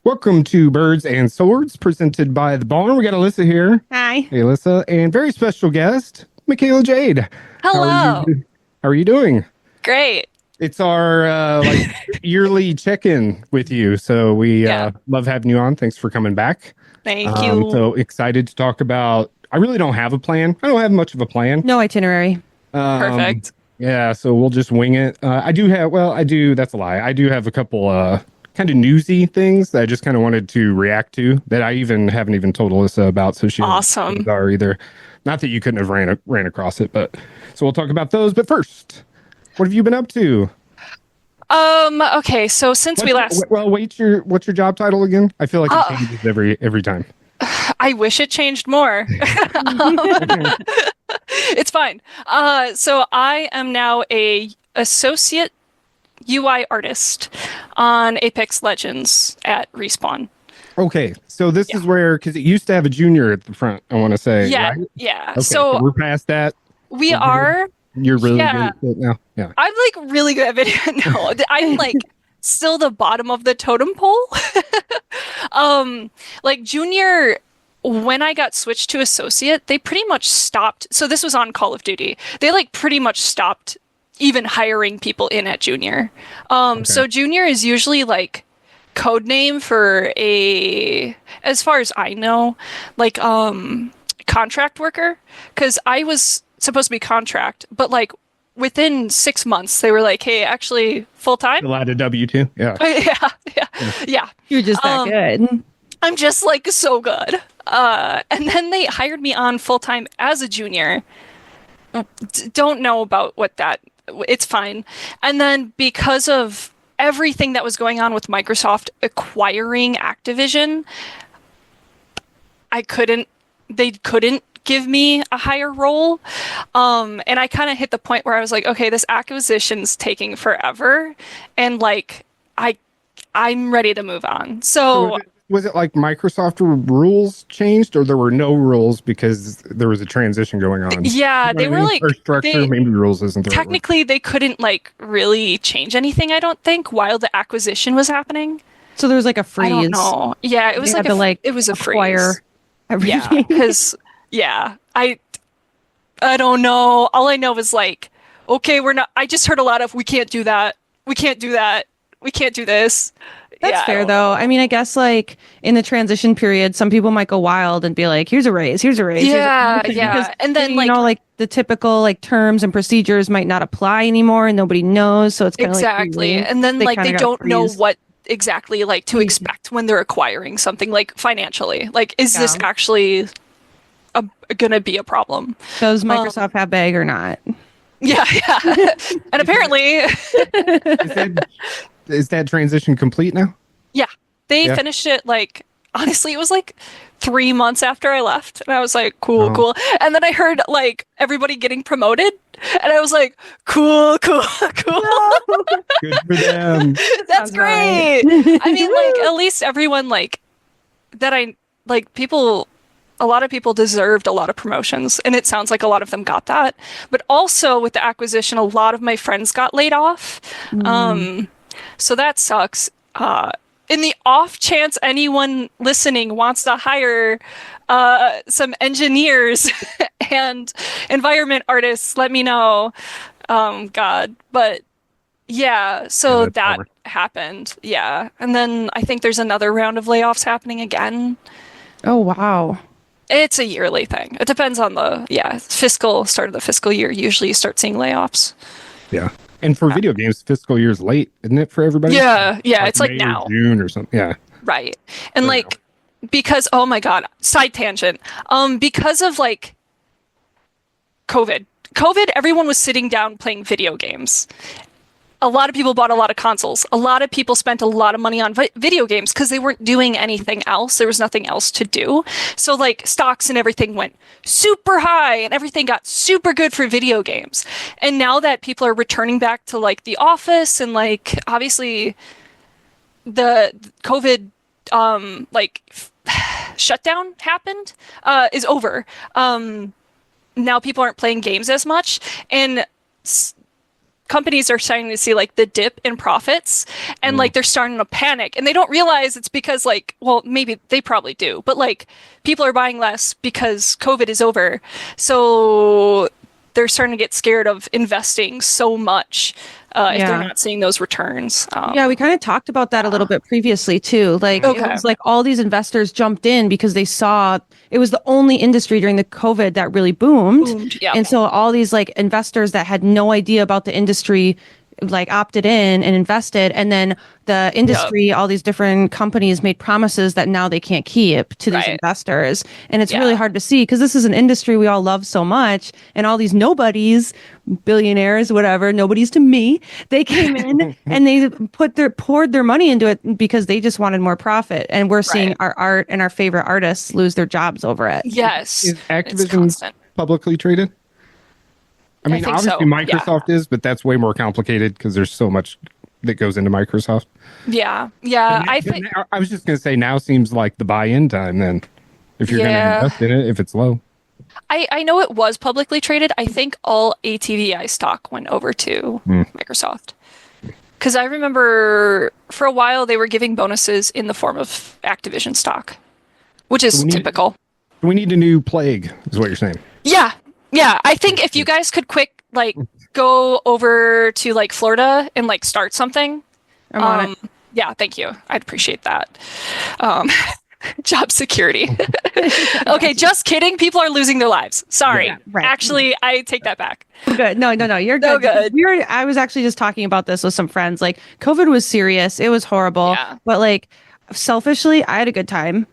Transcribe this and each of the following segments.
Welcome to Birds and Swords, presented by The Barn. We got Alyssa here. Hi. Hey, Alyssa. And very special guest, Mikaela Jade. Hello. How are you doing? Great. It's our yearly check-in with you. So we love having you on. Thanks for coming back. Thank you. So excited to talk about, I really don't have a plan. I don't have much of a plan. No itinerary. Perfect. Yeah, so we'll just wing it. I do, that's a lie. I do have a couple kind of newsy things that I just kind of wanted to react to that I haven't even told Alyssa about. So she Awesome. Are either. Not that you couldn't have ran across it, but so we'll talk about those. But first, what have you been up to? Okay, so since we last what's your job title again? I feel like it changes every time. I wish it changed more. It's fine. So I am now a associate UI artist on Apex Legends at Respawn. Okay, so this is where, because it used to have a junior at the front, I want to say. Yeah, right? yeah. Okay, so we're past that. We are. You're really good at it now. Yeah. I'm like really good at video. No, I'm like still the bottom of the totem pole. Like junior, when I got switched to associate, they pretty much stopped. So this was on Call of Duty. They like pretty much stopped even hiring people in at junior. So junior is usually like code name for as far as I know, like contract worker, because I was supposed to be contract, but like within 6 months they were like, hey, actually full-time. A lot of W2. Yeah. You're just that good. I'm just like so good. And then they hired me on full-time as a junior. Don't know about it's fine. And then because of everything that was going on with Microsoft acquiring Activision, they couldn't give me a higher role. And I kind of hit the point where I was like, okay, this acquisition's taking forever. And like, I'm ready to move on. So was it like Microsoft rules changed, or there were no rules because there was a transition going on? Yeah, they were like, or structure, maybe rules isn't the right technically word. They couldn't like really change anything, I don't think, while the acquisition was happening. So there was like a freeze. I don't know. Yeah, it was it was a acquire freeze. everything. Yeah, because I don't know. All I know is like, okay, I just heard a lot of, we can't do that. We can't do that. We can't do this. That's fair though. I mean, I guess like in the transition period, some people might go wild and be like, here's a raise, here's a raise. Yeah, because, and then you know, like the typical like terms and procedures might not apply anymore and nobody knows. So it's kind of exactly. Like, and then like they don't know freeze. what exactly like to expect when they're acquiring something like financially. Like, is this actually gonna be a problem? Does Microsoft have bag or not? Yeah. And apparently Is that transition complete now? Yeah, they finished it like, honestly, it was like 3 months after I left, and I was like, cool. And then I heard like everybody getting promoted, and I was like, cool. Good for them. That's great. I mean, like at least everyone like that a lot of people deserved a lot of promotions, and it sounds like a lot of them got that. But also with the acquisition, a lot of my friends got laid off. So that sucks. In the off chance anyone listening wants to hire some engineers and environment artists, let me know. God. But yeah, so that happened. Yeah. And then I think there's another round of layoffs happening again. Oh, wow. It's a yearly thing. It depends on the start of the fiscal year. Usually you start seeing layoffs. Yeah. And for video games, fiscal year's late, isn't it, for everybody? Yeah, it's like May now. or June or something. Yeah. Right. And like, because, oh my God, side tangent. Because of like COVID, everyone was sitting down playing video games. A lot of people bought a lot of consoles. A lot of people spent a lot of money on video games because they weren't doing anything else. There was nothing else to do. So like stocks and everything went super high and everything got super good for video games. And now that people are returning back to like the office and like obviously the COVID shutdown happened is over. Now people aren't playing games as much, and companies are starting to see like the dip in profits, and like they're starting to panic, and they don't realize it's because like, well, maybe they probably do, but like people are buying less because COVID is over. So they're starting to get scared of investing so much if they're not seeing those returns. Yeah, we kind of talked about that a little bit previously too. Like it was like all these investors jumped in because they saw it was the only industry during the COVID that really boomed. Yeah. And so all these like investors that had no idea about the industry like opted in and invested, and then the industry, all these different companies made promises that now they can't keep to these investors. And it's really hard to see because this is an industry we all love so much, and all these nobodies, billionaires, whatever, nobodies to me, they came in and they poured their money into it because they just wanted more profit. And we're seeing our art and our favorite artists lose their jobs over it. Yes. Is Activision publicly traded? I mean, obviously Microsoft is, but that's way more complicated because there's so much that goes into Microsoft. Yeah. I think I was just going to say now seems like the buy-in time then, if you're going to invest in it, if it's low. I know it was publicly traded. I think all ATVI stock went over to Microsoft. Because I remember for a while they were giving bonuses in the form of Activision stock, which is typical. We need a new plague, is what you're saying. Yeah, I think if you guys could like go over to like Florida and like start something. I'm on it. Yeah, thank you. I'd appreciate that. Job security. Okay, just kidding. People are losing their lives. Sorry. Yeah, right. Actually, I take that back. Good. No, you're good. No good. I was actually just talking about this with some friends. Like COVID was serious. It was horrible. Yeah. But like selfishly, I had a good time.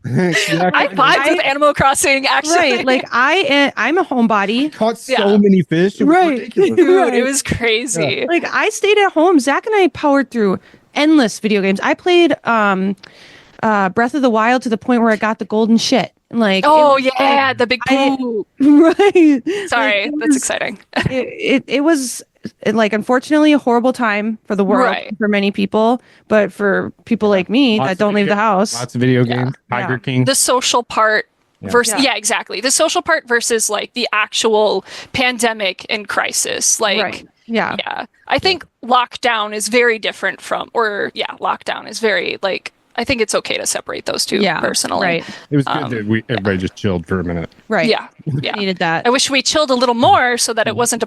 I vibed with Animal Crossing, actually. Right. Like I'm a homebody. Caught so many fish. It was ridiculous. Dude, it was crazy. Like I stayed at home. Zach and I powered through endless video games. I played Breath of the Wild to the point where I got the golden shit. Like the big poo. Right. Sorry, like, that's exciting. It was like unfortunately a horrible time for the world for many people, but for people like me that don't leave the house, lots of video games. Tiger King. The social part versus exactly. The social part versus like the actual pandemic and crisis. Like I think lockdown is very different from lockdown is very like I think it's okay to separate those two personally. Right. It was good that everybody just chilled for a minute. Right. Yeah. Needed that. I wish we chilled a little more so that it wasn't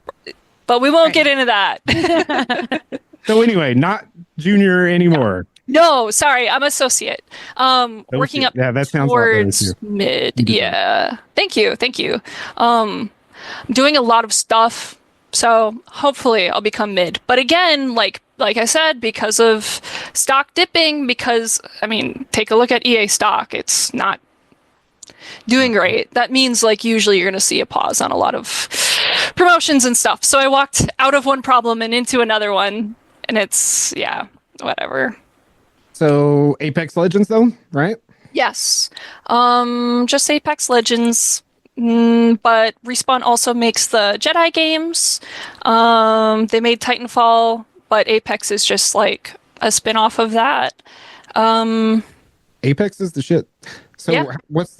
but we won't get into that. So anyway, not junior anymore. No, sorry, I'm associate. Working up that sounds towards mid. Yeah. Thank you. I'm doing a lot of stuff, so hopefully I'll become mid. But again, like I said, because of stock dipping, take a look at EA stock. It's not doing great. That means like usually you're going to see a pause on a lot of promotions and stuff. So I walked out of one problem and into another one, and it's whatever. So Apex Legends though, right? Yes. Just Apex Legends. But Respawn also makes the Jedi games. They made Titanfall, but Apex is just like a spin-off of that. Apex is the shit. So has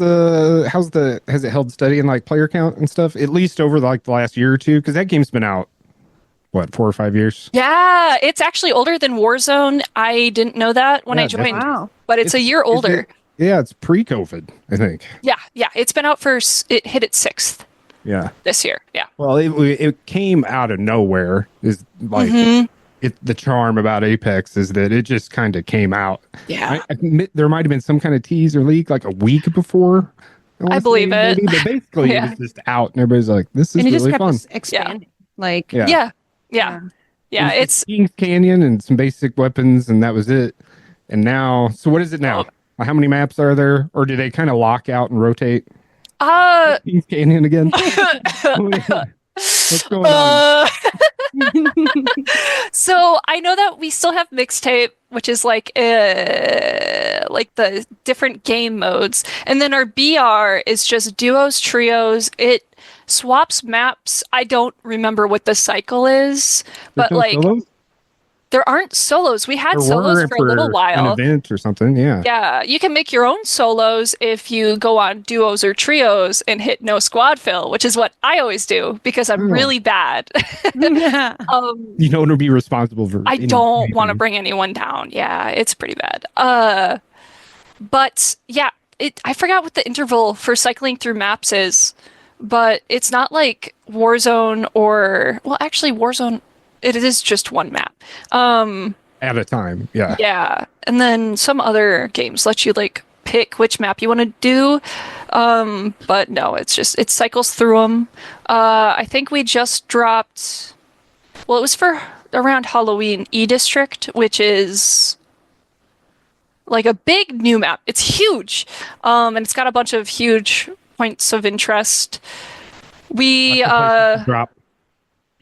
it held steady in like player count and stuff? At least over like the last year or two? Because that game's been out, 4 or 5 years? Yeah, it's actually older than Warzone. I didn't know that when I joined, but it's a year older. It's pre-COVID, I think. Yeah. It's been out it hit its 6th. Yeah. This year. Yeah. Well, it came out of nowhere. Is like the charm about Apex is that it just kind of came out. Yeah. I admit there might have been some kind of tease or leak like a week before. I believe it. Maybe, but basically it was just out, and everybody's like, "This is really fun." Expanding. It's King's Canyon and some basic weapons, and that was it. And now, so what is it now? How many maps are there, or do they kind of lock out and rotate? King's Canyon again. What's going on? So I know that we still have mixtape, which is like the different game modes, and then our BR is just duos, trios. It swaps maps. I don't remember what the cycle is, but like solos? There aren't solos. We had There solos were for a little an while. event or something. Yeah. Yeah, you can make your own solos if you go on duos or trios and hit no squad fill, which is what I always do because I'm really bad. You don't want to be responsible for I don't anything. want to bring anyone down. Yeah, it's pretty bad. But yeah, I forgot what the interval for cycling through maps is, but it's not like Warzone or, well, actually Warzone, it is just one map. At a time. Yeah. Yeah. And then some other games let you like pick which map you want to do. But no, it cycles through them. I think we just dropped, well, it was for around Halloween, E-District, which is like a big new map. It's huge. And it's got a bunch of huge points of interest. We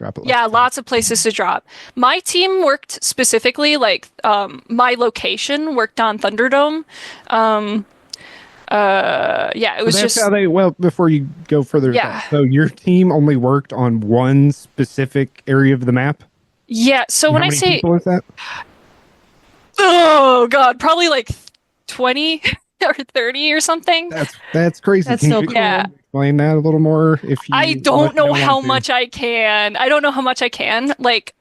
Drop it. Yeah, lots of places to drop. My team worked specifically, like my location worked on Thunderdome. Yeah, it was that's just how they. Well, before you go further, Yeah. So your team only worked on one specific area of the map. yeah. So And when how I many say, people is that? oh God, probably like 20 or 30 or something. That's crazy. That's Can so you cool. Yeah. explain that a little more? If you, I don't know want how to? much I can. I don't know how much I can. Like,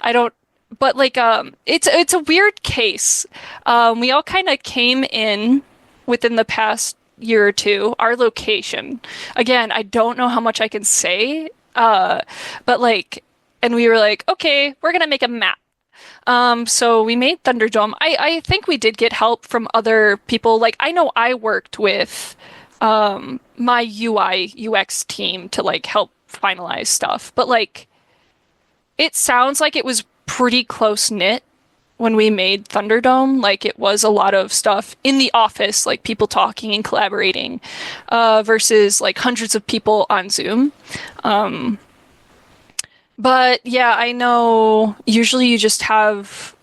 I don't. But like, it's a weird case. We all kind of came in within the past year or two. Our location. Again, I don't know how much I can say. But like, and we were like, okay, we're gonna make a map. So we made Thunderdome. I think we did get help from other people. Like, I know I worked with my UI UX team to like help finalize stuff. But like, it sounds like it was pretty close knit when we made Thunderdome. Like, it was a lot of stuff in the office, like people talking and collaborating, versus like hundreds of people on Zoom. But yeah, I know usually you just have,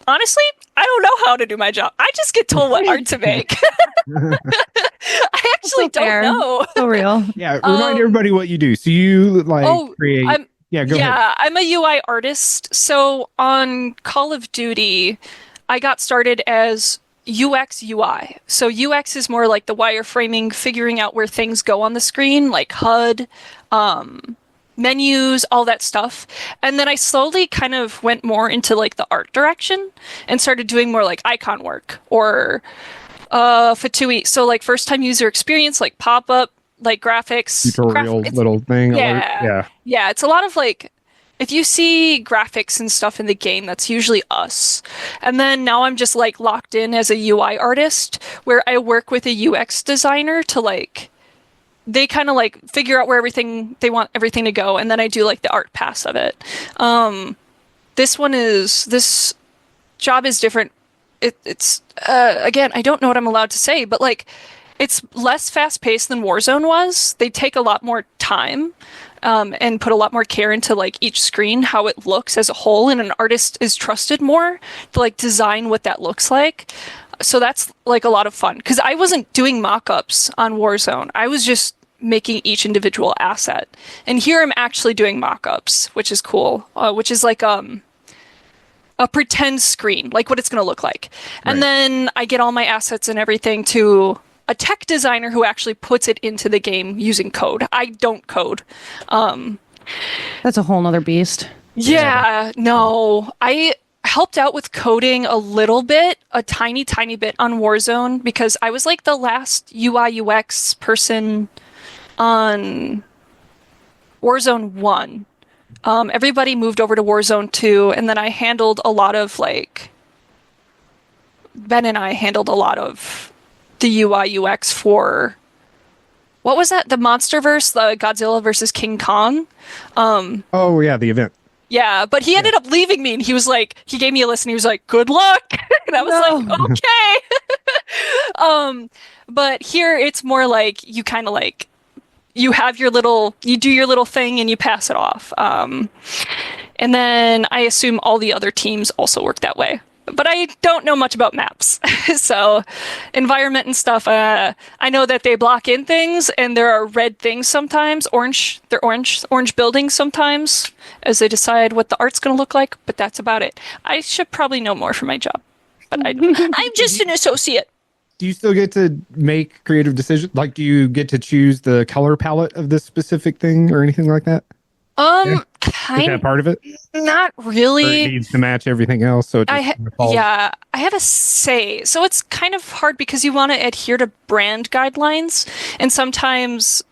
honestly, I don't know how to do my job. I just get told what art to make. I actually So fair. don't know. So real. Yeah, remind everybody what you do. So you create. I'm Go ahead. I'm a UI artist. So on Call of Duty, I got started as UX UI. So UX is more like the wireframing, figuring out where things go on the screen, like HUD, menus, all that stuff. And then I slowly kind of went more into like the art direction and started doing more like icon work or Fatui. So like first time user experience, like pop-up, like graphics. Tutorial little thing. Yeah. Yeah, it's a lot of like, if you see graphics and stuff in the game, that's usually us. And then now I'm just like locked in as a UI artist where I work with a UX designer to like, they kind of like figure out where they want everything to go. And then I do like the art pass of it. This job is different. It's again, I don't know what I'm allowed to say, but like, it's less fast paced than Warzone was. They take a lot more time. And put a lot more care into like each screen, how it looks as a whole, and an artist is trusted more to like design what that looks like. So that's like a lot of fun because I wasn't doing mock-ups on Warzone. I was just making each individual asset. And here I'm actually doing mock-ups, which is cool, which is like a pretend screen, like what it's going to look like. Right. And then I get all my assets and everything to a tech designer who actually puts it into the game using code. I don't code. That's a whole nother beast. Yeah, no. I helped out with coding a little bit, a tiny bit on Warzone because I was like the last UI UX person on Warzone 1. Everybody moved over to Warzone 2, and then I handled a lot of like, Ben and I handled a lot of the UI UX for, what was that? The Monsterverse, the Godzilla versus King Kong. Oh yeah, the event. Yeah, but he ended up leaving me, and he was like, he gave me a list, and he was like, "Good luck," and I was like, "Okay." But here it's more like you kind of like you have your little, you do your little thing, and you pass it off. And then I assume all the other teams also work that way. but I don't know much about maps. So environment and stuff, I know that they block in things and there are red things sometimes, orange buildings sometimes as they decide what the art's going to look like, but that's about it. I should probably know more for my job, but I'm just an associate. Do you still get to make creative decisions? Like, do you get to choose the color palette of this specific thing or anything like that? Is that part of it? Not really. Or it needs to match everything else, so it just I have a say. So it's kind of hard because you want to adhere to brand guidelines, and sometimes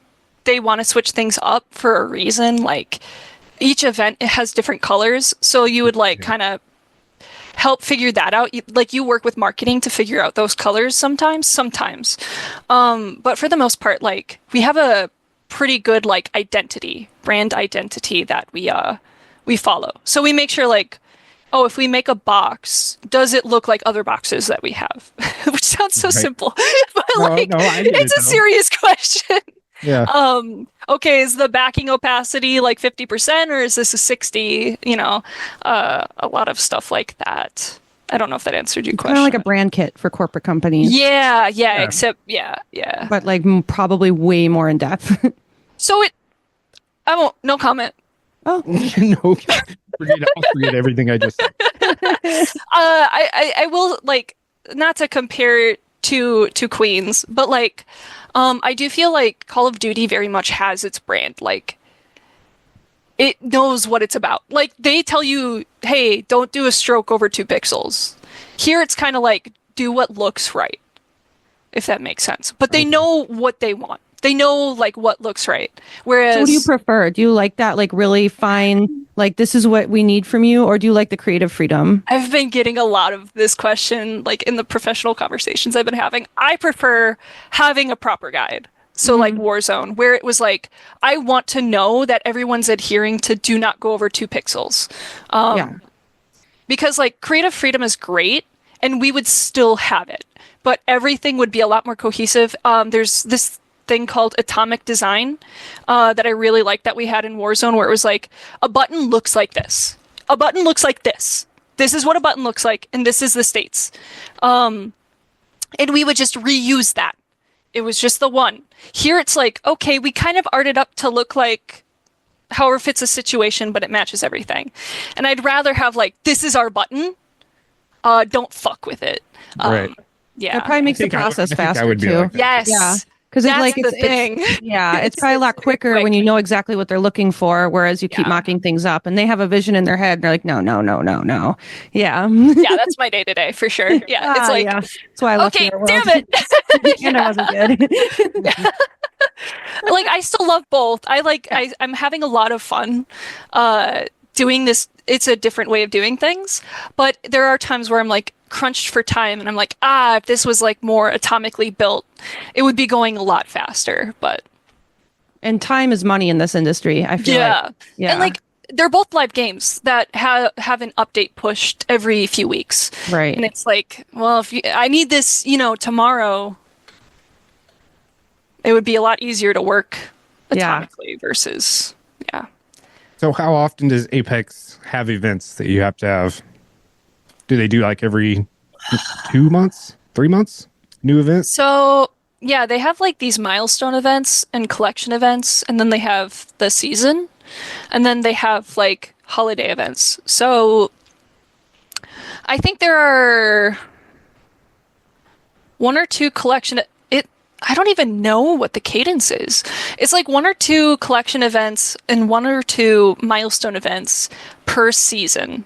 they want to switch things up for a reason. Like each event, it has different colors, so you would kind of help figure that out. You work with marketing to figure out those colors sometimes. But for the most part, we have a pretty good brand identity that we follow. So we make sure if we make a box, does it look like other boxes that we have? Which sounds so simple, but it's a serious question. Yeah. Okay, is the backing opacity 50% or is this a 60? A lot of stuff like that. I don't know if that answered your question. Kind of like a brand kit for corporate companies. Yeah. Except, But probably way more in depth. So I won't, no comment. Oh. No, I'll forget everything I just said. I will, not to compare to Queens, but I do feel like Call of Duty very much has its brand. It knows what it's about. They tell you, hey, don't do a stroke over 2 pixels. Here it's kind of do what looks right, if that makes sense. But they know what they want. They know what looks right. Whereas, so what do you prefer? Do you like that really fine, this is what we need from you, or do you like the creative freedom? I've been getting a lot of this question in the professional conversations I've been having. I prefer having a proper guide. So Warzone, where it was I want to know that everyone's adhering to do not go over 2 pixels. Because creative freedom is great and we would still have it, but everything would be a lot more cohesive. There's this thing called atomic design that I really like that we had in Warzone, where it was a button looks like this. A button looks like this. This is what a button looks like, and this is the states. And we would just reuse that. It was just the one. Here it's okay, we kind of art it up to look like however fits a situation, but it matches everything. And I'd rather have this is our button. Don't fuck with it. Right. Yeah. It probably makes the process faster too. Yes. Yeah. Because it's probably a lot quicker when you know exactly what they're looking for, whereas you keep mocking things up and they have a vision in their head and they're no. Yeah. Yeah, that's my day to day for sure. Yeah. It's that's why I left okay, damn it. And it wasn't good. I still love both. I'm having a lot of fun doing this. It's a different way of doing things, but there are times where I'm crunched for time and I'm if this was more atomically built, it would be going a lot faster. And time is money in this industry, I feel like. Yeah. And they're both live games that have an update pushed every few weeks. Right. And it's well, if I need this, tomorrow, it would be a lot easier to work atomically versus So how often does Apex have events that you have to have? Do they do every 2 months, 3 months, new events? So yeah, they have these milestone events and collection events, and then they have the season, and then they have holiday events. So I think there are 1 or 2 collection. I don't even know what the cadence is. It's 1 or 2 collection events and 1 or 2 milestone events per season.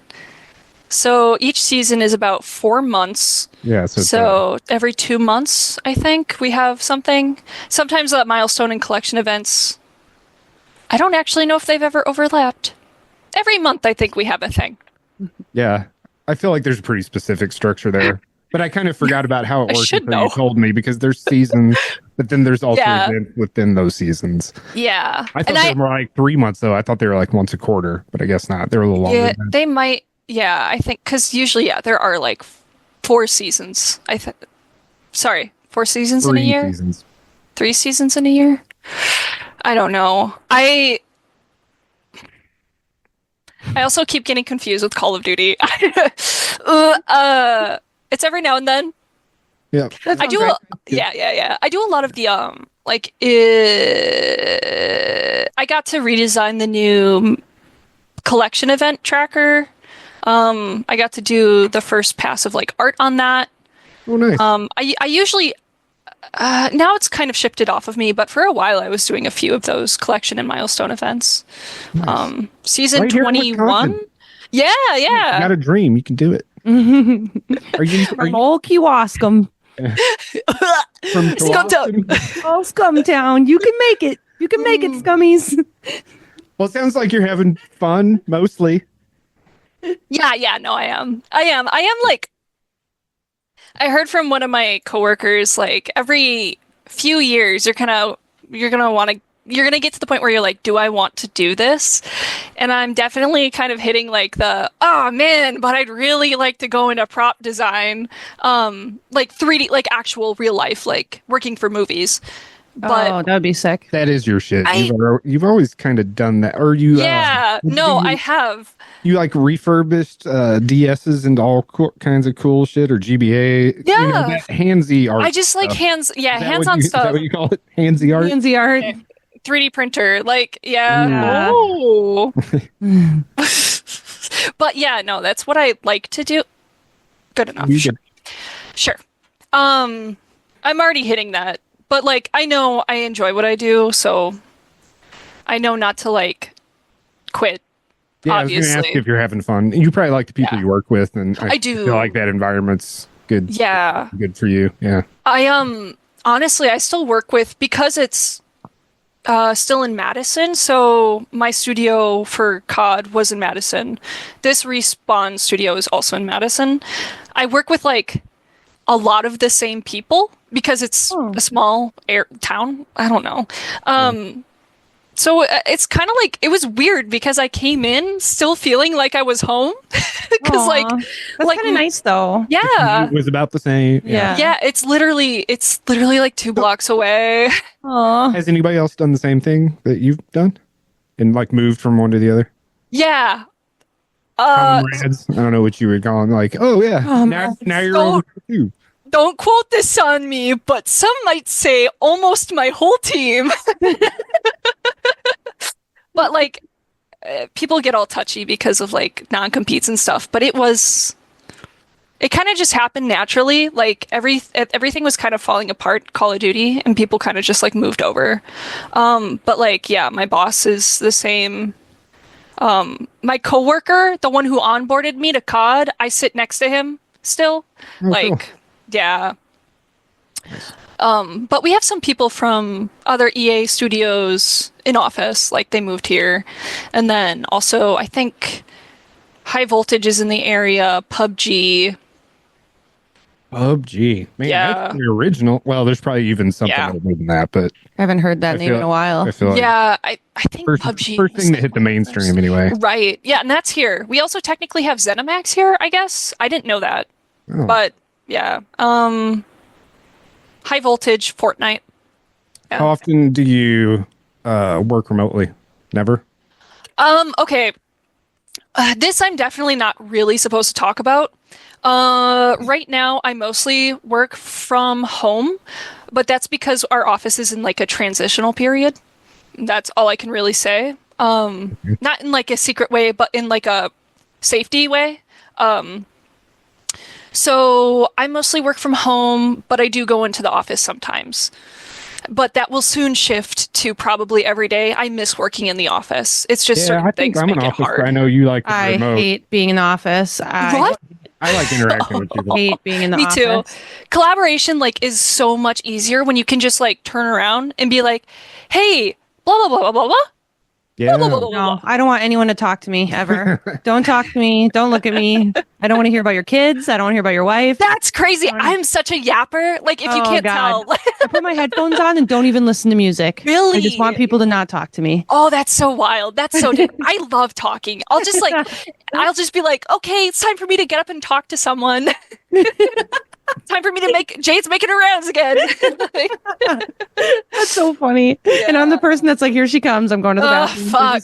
So each season is about 4 months. Yeah. So every 2 months, I think we have something. Sometimes milestone and collection events, I don't actually know if they've ever overlapped. Every month, I think we have a thing. Yeah. I feel there's a pretty specific structure there. But I kind of forgot about how it works until you told me, because there's seasons, but then there's also events within those seasons. Yeah. I thought they were 3 months, though. I thought they were once a quarter, but I guess not. They're a little longer. Yeah, they might. Yeah, I think, because usually, there are 4 seasons. 4 seasons in a year? 3 seasons. 3 seasons in a year? I don't know. I also keep getting confused with Call of Duty. It's every now and then. Yeah. I do yeah. I do a lot of the I got to redesign the new collection event tracker. I got to do the first pass of like art on that. Oh, nice. I usually now it's kind of shifted off of me, but for a while I was doing a few of those collection and milestone events. Nice. Season Right here in 21. Wisconsin. Yeah. You got a dream. You can do it. Are you Old Kewaskum. from Scumtown. Oh, Scumtown. You can make it. You can make it, scummies. Well, it sounds like you're having fun, mostly. Yeah, no, I am like, I heard from one of my coworkers, like every few years you're gonna get to the point where you're like, do I want to do this? And I'm definitely kind of hitting like oh man, but I'd really like to go into prop design, like 3D, like actual real life, like working for movies. But that would be sick. That is your shit. You've always kind of done that. Or you I have. You like refurbished DSs into all kinds of cool shit, or GBA. Yeah. You know, that handsy art. I just like hands-on Is stuff. that what you call it? Handsy art? Handsy art. 3D printer, like, yeah. Yeah. Oh. But yeah, no, that's what I like to do. Good enough. Sure. I'm already hitting that. But like, I know I enjoy what I do, so I know not to like quit. Yeah, obviously. I was going to ask if you're having fun. You probably like the people you work with, and I do feel like that environment's good. Yeah, good for you. Yeah. I honestly, I still work with, because it's still in Madison. So my studio for COD was in Madison. This Respawn studio is also in Madison. I work with like a lot of the same people because it's a small town. I don't know. So it's kind of like, it was weird because I came in still feeling like I was home. Because that's kind of nice though. Yeah. It was about the same. Yeah. It's literally like 2 blocks away. Has anybody else done the same thing that you've done? And like moved from one to the other? Yeah. Comrades? I don't know what you would call them. Like, now you're over too. Don't quote this on me, but some might say almost my whole team. But like, people get all touchy because of like non-competes and stuff. But it kind of just happened naturally. Like everything was kind of falling apart, Call of Duty, and people kind of just like moved over. But like, yeah, my boss is the same. My coworker, the one who onboarded me to COD, I sit next to him still. Cool. Yeah. But we have some people from other EA studios in office, like they moved here. And then also, I think High Voltage is in the area, PUBG. Man, that's the original. Well, there's probably even something other than that, but I haven't heard that name in a while. I feel like I think PUBG first thing that hit the mainstream anyway. Right. Yeah, and that's here. We also technically have ZeniMax here, I guess. I didn't know that. Oh. But yeah. High Voltage, Fortnite. Yeah. How often do you work remotely? Never? Okay. This I'm definitely not really supposed to talk about. Right now, I mostly work from home, but that's because our office is in like a transitional period. That's all I can really say. Not in like a secret way, but in like a safety way. So I mostly work from home, but I do go into the office sometimes. But that will soon shift to probably every day. I miss working in the office. It's just certain things make it hard. I know you like the I remote. hate being in the office. What? I like interacting with people. I hate being in the office. Me too. Collaboration like is so much easier when you can just like turn around and be like, "Hey, blah blah blah blah blah blah." Yeah. No, I don't want anyone to talk to me ever. Don't talk to me. Don't look at me. I don't want to hear about your kids. I don't want to hear about your wife. That's crazy. I'm such a yapper. Like, if you can't tell. I put my headphones on and don't even listen to music. Really? I just want people to not talk to me. Oh, that's so wild. That's so different. I love talking. I'll just be like, okay, it's time for me to get up and talk to someone. Time for me to Jade's making her rounds again. That's so funny. Yeah. And I'm the person that's like, here she comes. I'm going to the bathroom. Fuck.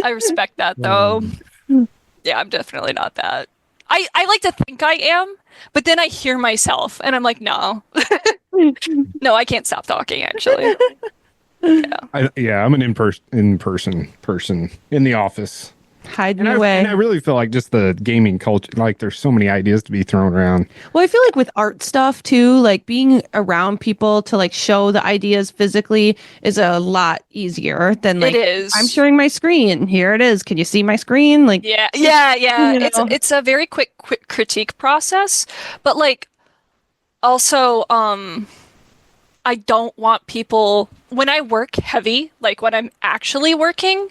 I respect that though. Yeah, I'm definitely not that. I like to think I am, but then I hear myself and I'm like, no. No, I can't stop talking actually. Yeah. I'm an in-person person in the office. Hiding away. And I really feel like just the gaming culture, like there's so many ideas to be thrown around. Well, I feel like with art stuff too, like being around people to like show the ideas physically is a lot easier than like, it is. I'm sharing my screen. Here it is. Can you see my screen? Like, yeah. It's a very quick critique process, but like also, I don't want people, when I work heavy, like when I'm actually working,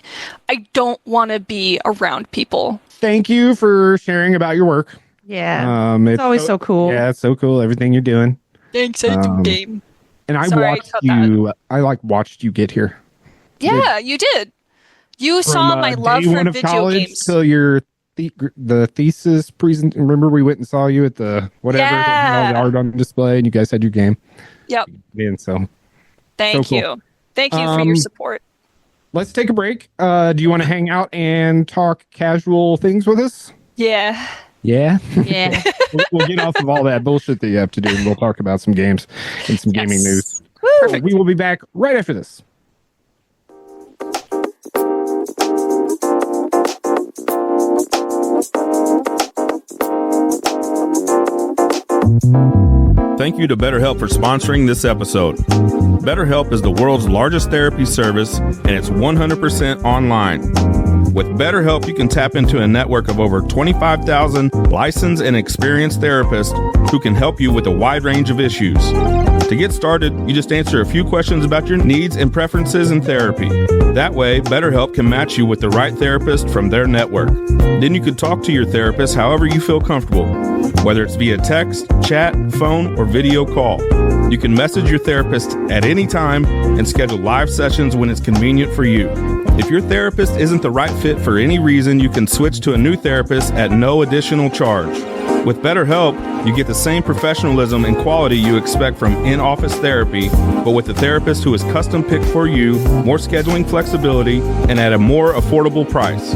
I don't want to be around people. Thank you for sharing about your work. Yeah. It's always so cool. Yeah, it's so cool. Everything you're doing. Thanks, I do game. And I watched you get here. Yeah, you did. You saw my love for video games. Till the thesis present. Remember we went and saw you at the whatever, the art on display, and you guys had your game. Yep. And so thank you. Thank you for your support. Let's take a break. Do you want to hang out and talk casual things with us? Yeah. Yeah. Yeah. We'll get off of all that bullshit that you have to do, and we'll talk about some games and some gaming news. Perfect. We will be back right after this. Thank you to BetterHelp for sponsoring this episode. BetterHelp is the world's largest therapy service, and it's 100% online. With BetterHelp, you can tap into a network of over 25,000 licensed and experienced therapists who can help you with a wide range of issues. To get started, you just answer a few questions about your needs and preferences in therapy. That way, BetterHelp can match you with the right therapist from their network. Then you can talk to your therapist however you feel comfortable, whether it's via text, chat, phone, or video call. You can message your therapist at any time and schedule live sessions when it's convenient for you. If your therapist isn't the right fit for any reason, you can switch to a new therapist at no additional charge. With BetterHelp, you get the same professionalism and quality you expect from in-office therapy, but with a therapist who is custom picked for you, more scheduling flexibility, and at a more affordable price.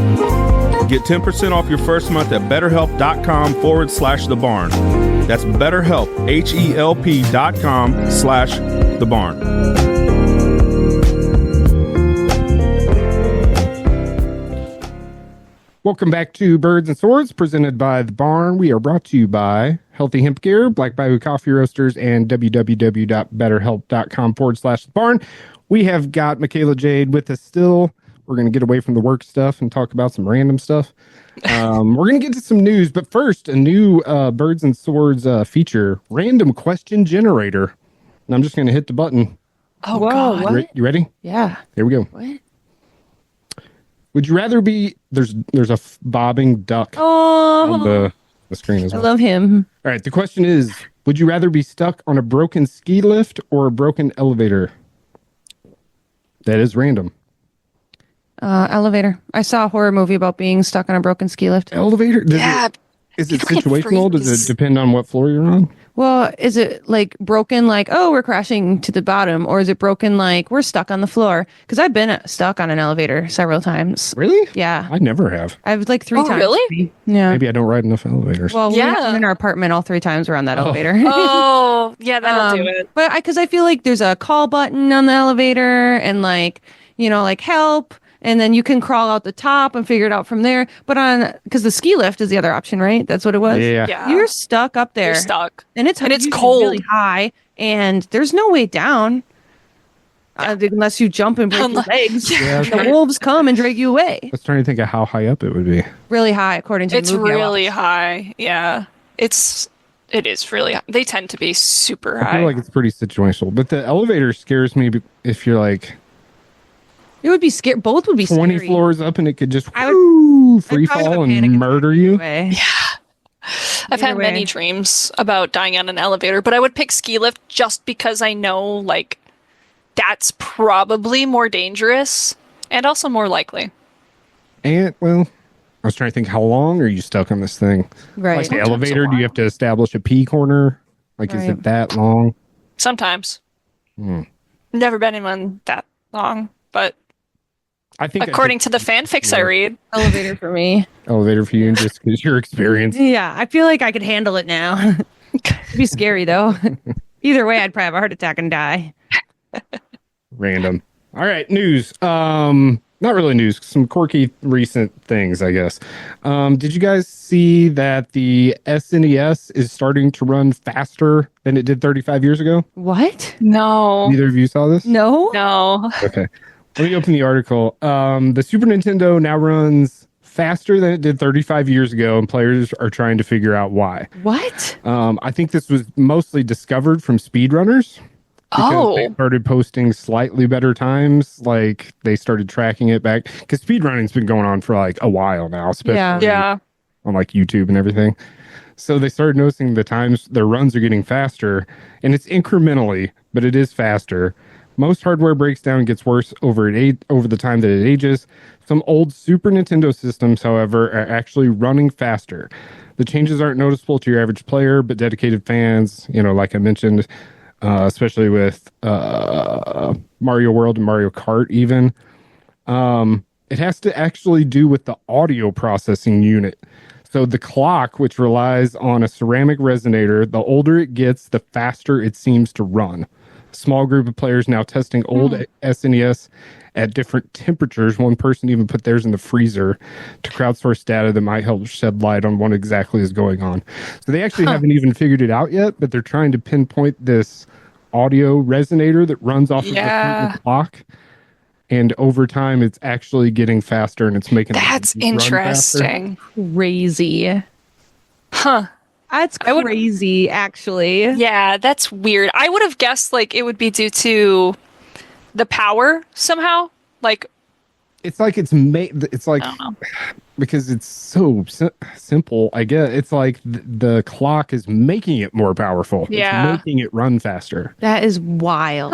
Get 10% off your first month at BetterHelp.com/thebarn. That's BetterHelp, HELP.com/thebarn. Welcome back to Birds and Swords, presented by The Barn. We are brought to you by Healthy Hemp Gear, Black Bayou Coffee Roasters, and www.betterhelp.com/thebarn. We have got Mikaela Jade with us still. We're going to get away from the work stuff and talk about some random stuff. We're going to get to some news, but first, a new Birds and Swords feature, Random Question Generator. And I'm just going to hit the button. Oh, God. What? You ready? Yeah. Here we go. What? Would you rather be... There's a bobbing duck on the screen as well. I love him. All right, the question is, would you rather be stuck on a broken ski lift or a broken elevator? That is random. Elevator. I saw a horror movie about being stuck on a broken ski lift. Elevator? Is it can't situational? freeze. Does it depend on what floor you're on? Well, is it like broken like, oh, we're crashing to the bottom? Or is it broken like, we're stuck on the floor? Because I've been stuck on an elevator several times. Really? Yeah. I never have. I've like 3 times. Really? Yeah. Maybe I don't ride enough elevators. Well, we were in our apartment all 3 times we're on that elevator. Oh, yeah, that'll do it. But because I feel like there's a call button on the elevator and like, you know, like help. And then you can crawl out the top and figure it out from there. But because the ski lift is the other option, right? That's what it was. Yeah. You're stuck up there. You're stuck. And it's cold. Really high. And there's no way down. Unless you jump and break your legs. Yeah, the wolves come and drag you away. I was trying to think of how high up it would be. Really high, according to the movie. It's really high. Yeah. It is really high. They tend to be super high. I feel like it's pretty situational. But the elevator scares me if you're like... It would be scary. Both would be 20 scary. floors up and it could just free fall and murder you. Yeah. I've had many dreams about dying on an elevator, but I would pick ski lift just because I know like that's probably more dangerous and also more likely. And well, I was trying to think, how long are you stuck on this thing? Right. Like the elevator, do you have to establish a P corner? Like, is it that long? Sometimes. Never been in one that long, but I think according to the fanfics I read, elevator for me. Elevator for you, and just because your experience. Yeah, I feel like I could handle it now. It'd be scary though. Either way, I'd probably have a heart attack and die. Random. All right, news. Not really news. Some quirky recent things, I guess. Did you guys see that the SNES is starting to run faster than it did 35 years ago? What? no. Neither of you saw this? No. No. Okay. Let me open the article. The Super Nintendo now runs faster than it did 35 years ago, and players are trying to figure out why. What? I think this was mostly discovered from speedrunners. Because they started posting slightly better times. Like, they started tracking it back. Because speedrunning's been going on for, like, a while now. Especially Yeah. on, like, YouTube and everything. So they started noticing the times their runs are getting faster. And it's incrementally, but it is faster. Most hardware breaks down and gets worse over the time that it ages. Some old Super Nintendo systems, however, are actually running faster. The changes aren't noticeable to your average player, but dedicated fans, like I mentioned, especially with Mario World and Mario Kart even. It has to actually do with the audio processing unit. So the clock, which relies on a ceramic resonator, the older it gets, the faster it seems to run. A small group of players now testing old SNES at different temperatures. One person even put theirs in the freezer to crowdsource data that might help shed light on what exactly is going on. So they actually haven't even figured it out yet, but they're trying to pinpoint this audio resonator that runs off of the clock. And over time, it's actually getting faster, and it's making That's interesting. Crazy. Huh. That's crazy, actually. Yeah, that's weird. I would have guessed like it would be due to the power somehow. Like, it's like it's like because it's so simple. I guess it's like the clock is making it more powerful. Yeah, it's making it run faster. That is wild.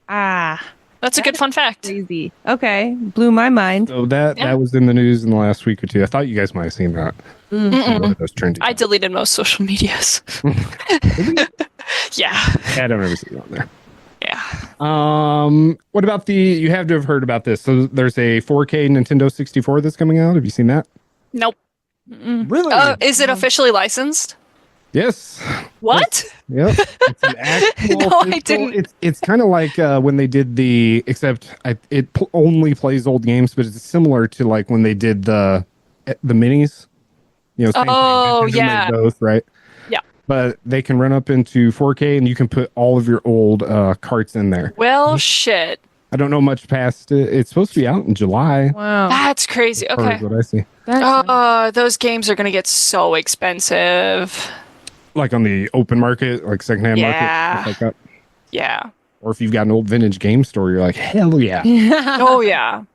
Huh. That's a good fun fact. Crazy. Okay, blew my mind. So that was in the news in the last week or two. I thought you guys might have seen that. One of those trendy I deleted most social medias. Yeah. I don't ever see it on there. Yeah. What about you have to have heard about this. So there's a 4K Nintendo 64 that's coming out. Have you seen that? Nope. Really? Is it officially licensed? Yes. What? Yep. It's an actual No, I didn't. It's kind of like when they did it only plays old games, but it's similar to like when they did the minis. Same thing. Nintendo made both, right? Yeah. But they can run up into 4K, and you can put all of your old carts in there. Well, shit. I don't know much past it. It's supposed to be out in July. Wow. That's crazy. Okay. What I see. Those games are going to get so expensive. Like on the open market, like secondhand market, stuff like that. Yeah. Or if you've got an old vintage game store, you're like, hell yeah. Oh, yeah.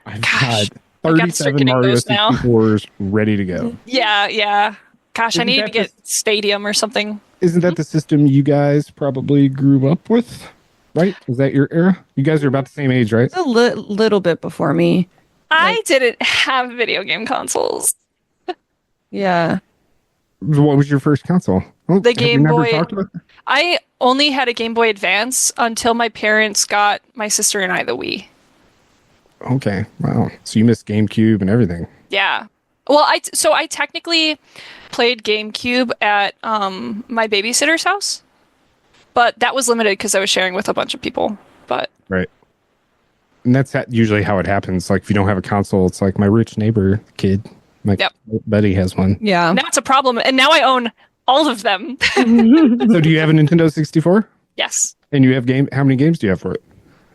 I've Gosh, got 37 Mario 64s ready to go. Yeah. Gosh, I need to get Stadium or something. Isn't that the system you guys probably grew up with? Right? Is that your era? You guys are about the same age, right? It's a little bit before me. I didn't have video game consoles. Yeah. What was your first console? The Game Boy. I only had a Game Boy Advance until my parents got my sister and I the Wii. Okay. Wow. So you missed GameCube and everything. Yeah. Well, I technically played GameCube at my babysitter's house, but that was limited because I was sharing with a bunch of people. But right. And that's usually how it happens. Like if you don't have a console, it's like my rich neighbor kid. My buddy has one. Yeah. Now it's a problem. And now I own all of them. So do you have a Nintendo 64? Yes. And you have how many games do you have for it?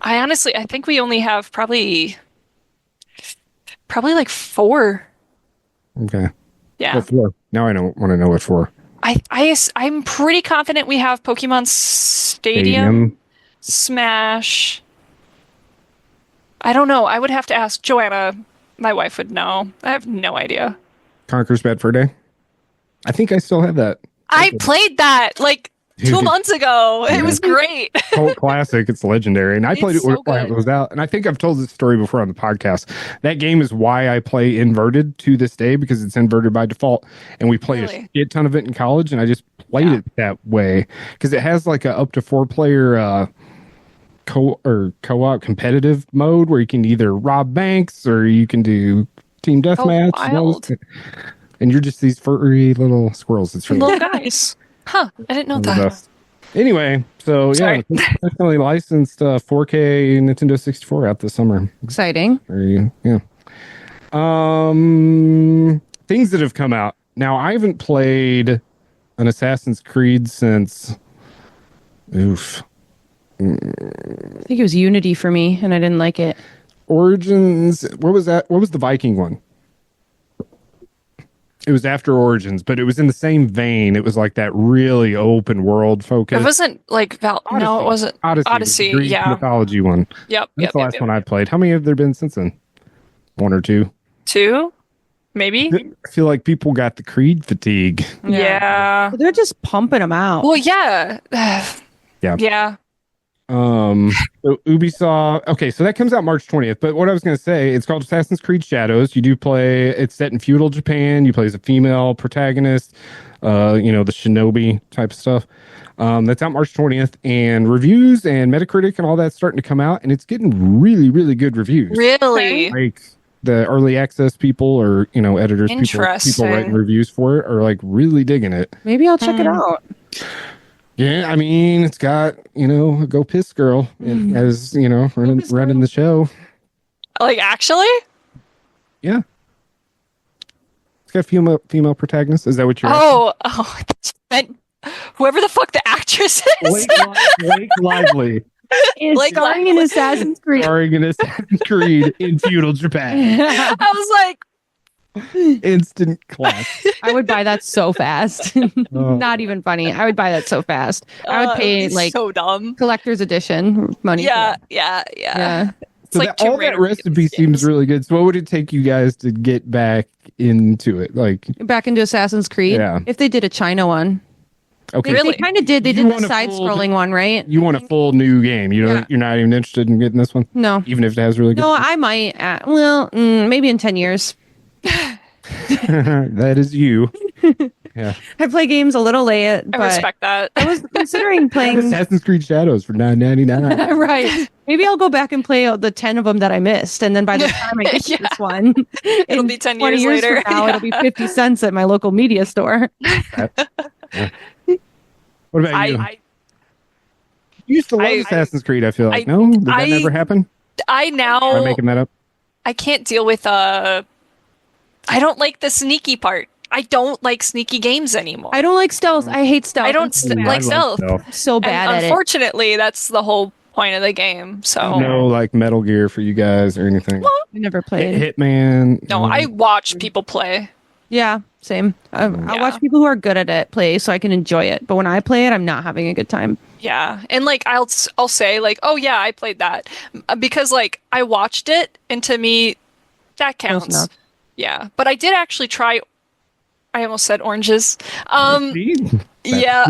I think we only have probably like 4. Okay. Yeah. What 4? Now I don't want to know what 4. I'm pretty confident we have Pokemon Stadium. Smash. I don't know. I would have to ask Joanna. My wife would know. I have no idea. Conker's Bad Fur Day? I think I still have that. I played that like 2 months ago. It was great. Cult classic. It's legendary. And I played it so when it was out. And I think I've told this story before on the podcast. That game is why I play inverted to this day, because it's inverted by default. And we played a shit ton of it in college, and I just played it that way. Because it has like a up to 4-player co-op competitive mode where you can either rob banks or you can do team deathmatch. And you're just these furry little squirrels. It's really little guys. Huh. I didn't know that. Anyway, so yeah, definitely licensed 4K Nintendo 64 out this summer. Exciting. Yeah. Things that have come out. Now, I haven't played an Assassin's Creed since I think it was Unity for me, and I didn't like it. Origins. What was that? What was the Viking one? It was after Origins, but it was in the same vein. It was like that really open world focus. It wasn't like no, it wasn't Odyssey. The Greek mythology one. Yep. That's the last one I played. How many have there been since then? 1 or 2? 2, maybe. I feel like people got the Creed fatigue. Yeah. They're just pumping them out. Well, yeah. Yeah. So Ubisoft. Okay, so that comes out March 20th. But what I was going to say, it's called Assassin's Creed Shadows. You do play. It's set in feudal Japan. You play as a female protagonist. The shinobi type of stuff. That's out March 20th, and reviews and Metacritic and all that's starting to come out, and it's getting really, really good reviews. Really? Like the early access people or editors, people writing reviews for it are like really digging it. Maybe I'll check it out. Yeah, I mean, it's got, a Go Piss Girl as, running the show. Like, actually? Yeah. It's got female protagonist. Is that what you're asking? Whoever the fuck the actress is. Blake Lively. Is starring in Assassin's Creed. Starring in Assassin's Creed in feudal Japan. I was like, instant class. I would buy that so fast. Not even funny. I would buy that so fast. I would pay so dumb collector's edition money. Yeah. So like all that recipe seems really good. So what would it take you guys to get back into it? Like back into Assassin's Creed? Yeah. If they did a China one. Okay. They kind of did. They did the side-scrolling one, right? You want a full new game. You're not even interested in getting this one? No. Even if it has really good stuff? I might. Maybe in 10 years. That is you. Yeah. I play games a little late. I respect that. I was considering playing Assassin's Creed Shadows for $9.99. Right. Maybe I'll go back and play the 10 of them that I missed, and then by the time I get to this one, it'll be 10 years later. From now, it'll be 50 cents at my local media store. What about you? You used to love Assassin's Creed, I feel like. No? Did that never happen? Am I making that up? I can't deal with I don't like the sneaky part. I don't like sneaky games anymore. I don't like stealth. I hate stealth. I don't like stealth. So bad at it. Unfortunately, that's the whole point of the game. So no, like Metal Gear for you guys or anything. Well, I never played Hitman. No, I watch people play. Yeah, same. I watch people who are good at it play so I can enjoy it. But when I play it, I'm not having a good time. Yeah, and like I'll say like, oh yeah, I played that because like I watched it, and to me, that counts. Yeah, but I did actually try. I almost said oranges. Yeah,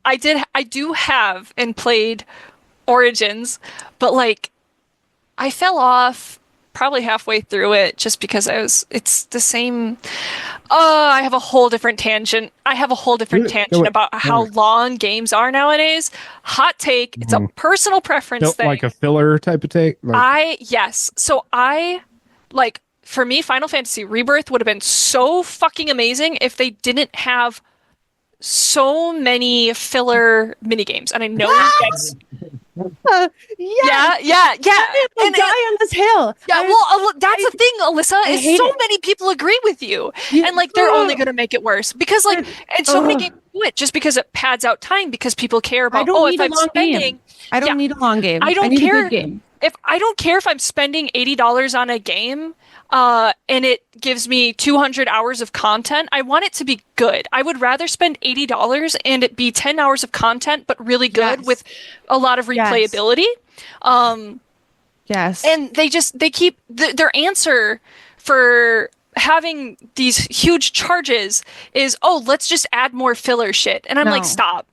I do have and played Origins, but like I fell off probably halfway through it just because it's the same. I have a whole different tangent. About how long games are nowadays. Hot take. It's a personal preference thing. Like a filler type of take? Yes. So for me, Final Fantasy Rebirth would have been so fucking amazing if they didn't have so many filler minigames. And I know that's... Yeah. And die on this hill. Yeah, that's the thing, Alyssa, is so many people agree with you. And like they're only going to make it worse. Because like, and so many games do it just because it pads out time because people care about, if I'm spending... I don't need a long game. I don't care. A good game. I don't care if I'm spending $80 on a game and it gives me 200 hours of content. I want it to be good. I would rather spend $80 and it be 10 hours of content, but really good with a lot of replayability. Yes. And they keep their answer for having these huge charges is, let's just add more filler shit. And I'm like, stop.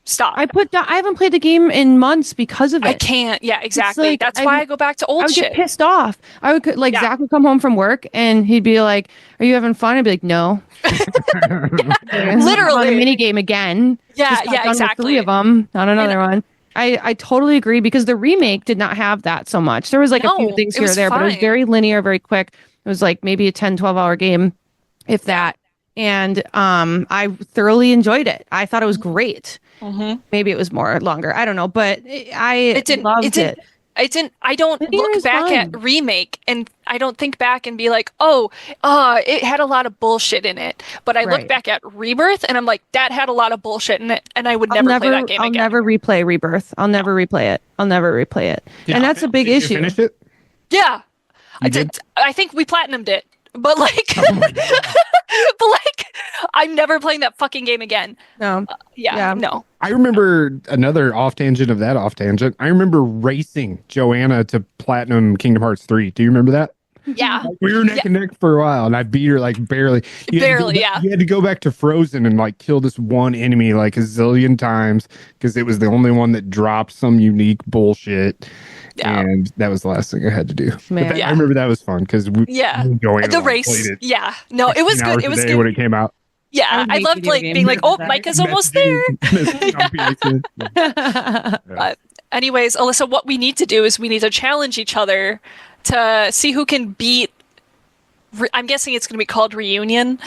stop. I haven't played the game in months because of it. I can't. Yeah, exactly. Like, that's why I go back to old shit. I would get pissed off. I would Zach would come home from work and he'd be like, "Are you having fun?" I'd be like, "No." Literally. On a mini game again. Yeah, exactly. 3 of them, not another one. I totally agree because the remake did not have that so much. There was like a few things here or there, but it was very linear, very quick. It was like maybe a 10, 12-hour game, if that. And I thoroughly enjoyed it. I thought it was great. Mm-hmm. Maybe it was longer. I don't know, but I loved it. I don't look back at remake and I don't think back and be like, it had a lot of bullshit in it. But I look back at Rebirth and I'm like, that had a lot of bullshit in it, and I would never play that game again. I'll never replay Rebirth. I'll never replay it. Yeah, and that's a big issue. Did you finish it? Yeah. I think we platinumed it. But like, I'm never playing that fucking game again. No. No. I remember another off tangent of that off tangent. I remember racing Joanna to platinum Kingdom Hearts 3. Do you remember that? Yeah. We were neck and neck for a while, and I beat her like barely. You had to go back to Frozen and like kill this one enemy like a zillion times because it was the only one that dropped some unique bullshit. Yeah. And that was the last thing I had to do. I remember that was fun because the race. Yeah, no, it was good. It was good when it came out. Yeah, I loved like being like, oh, Micah's almost there. But anyways, Alyssa, what we need to do is we need to challenge each other to see who can beat. I'm guessing it's going to be called Reunion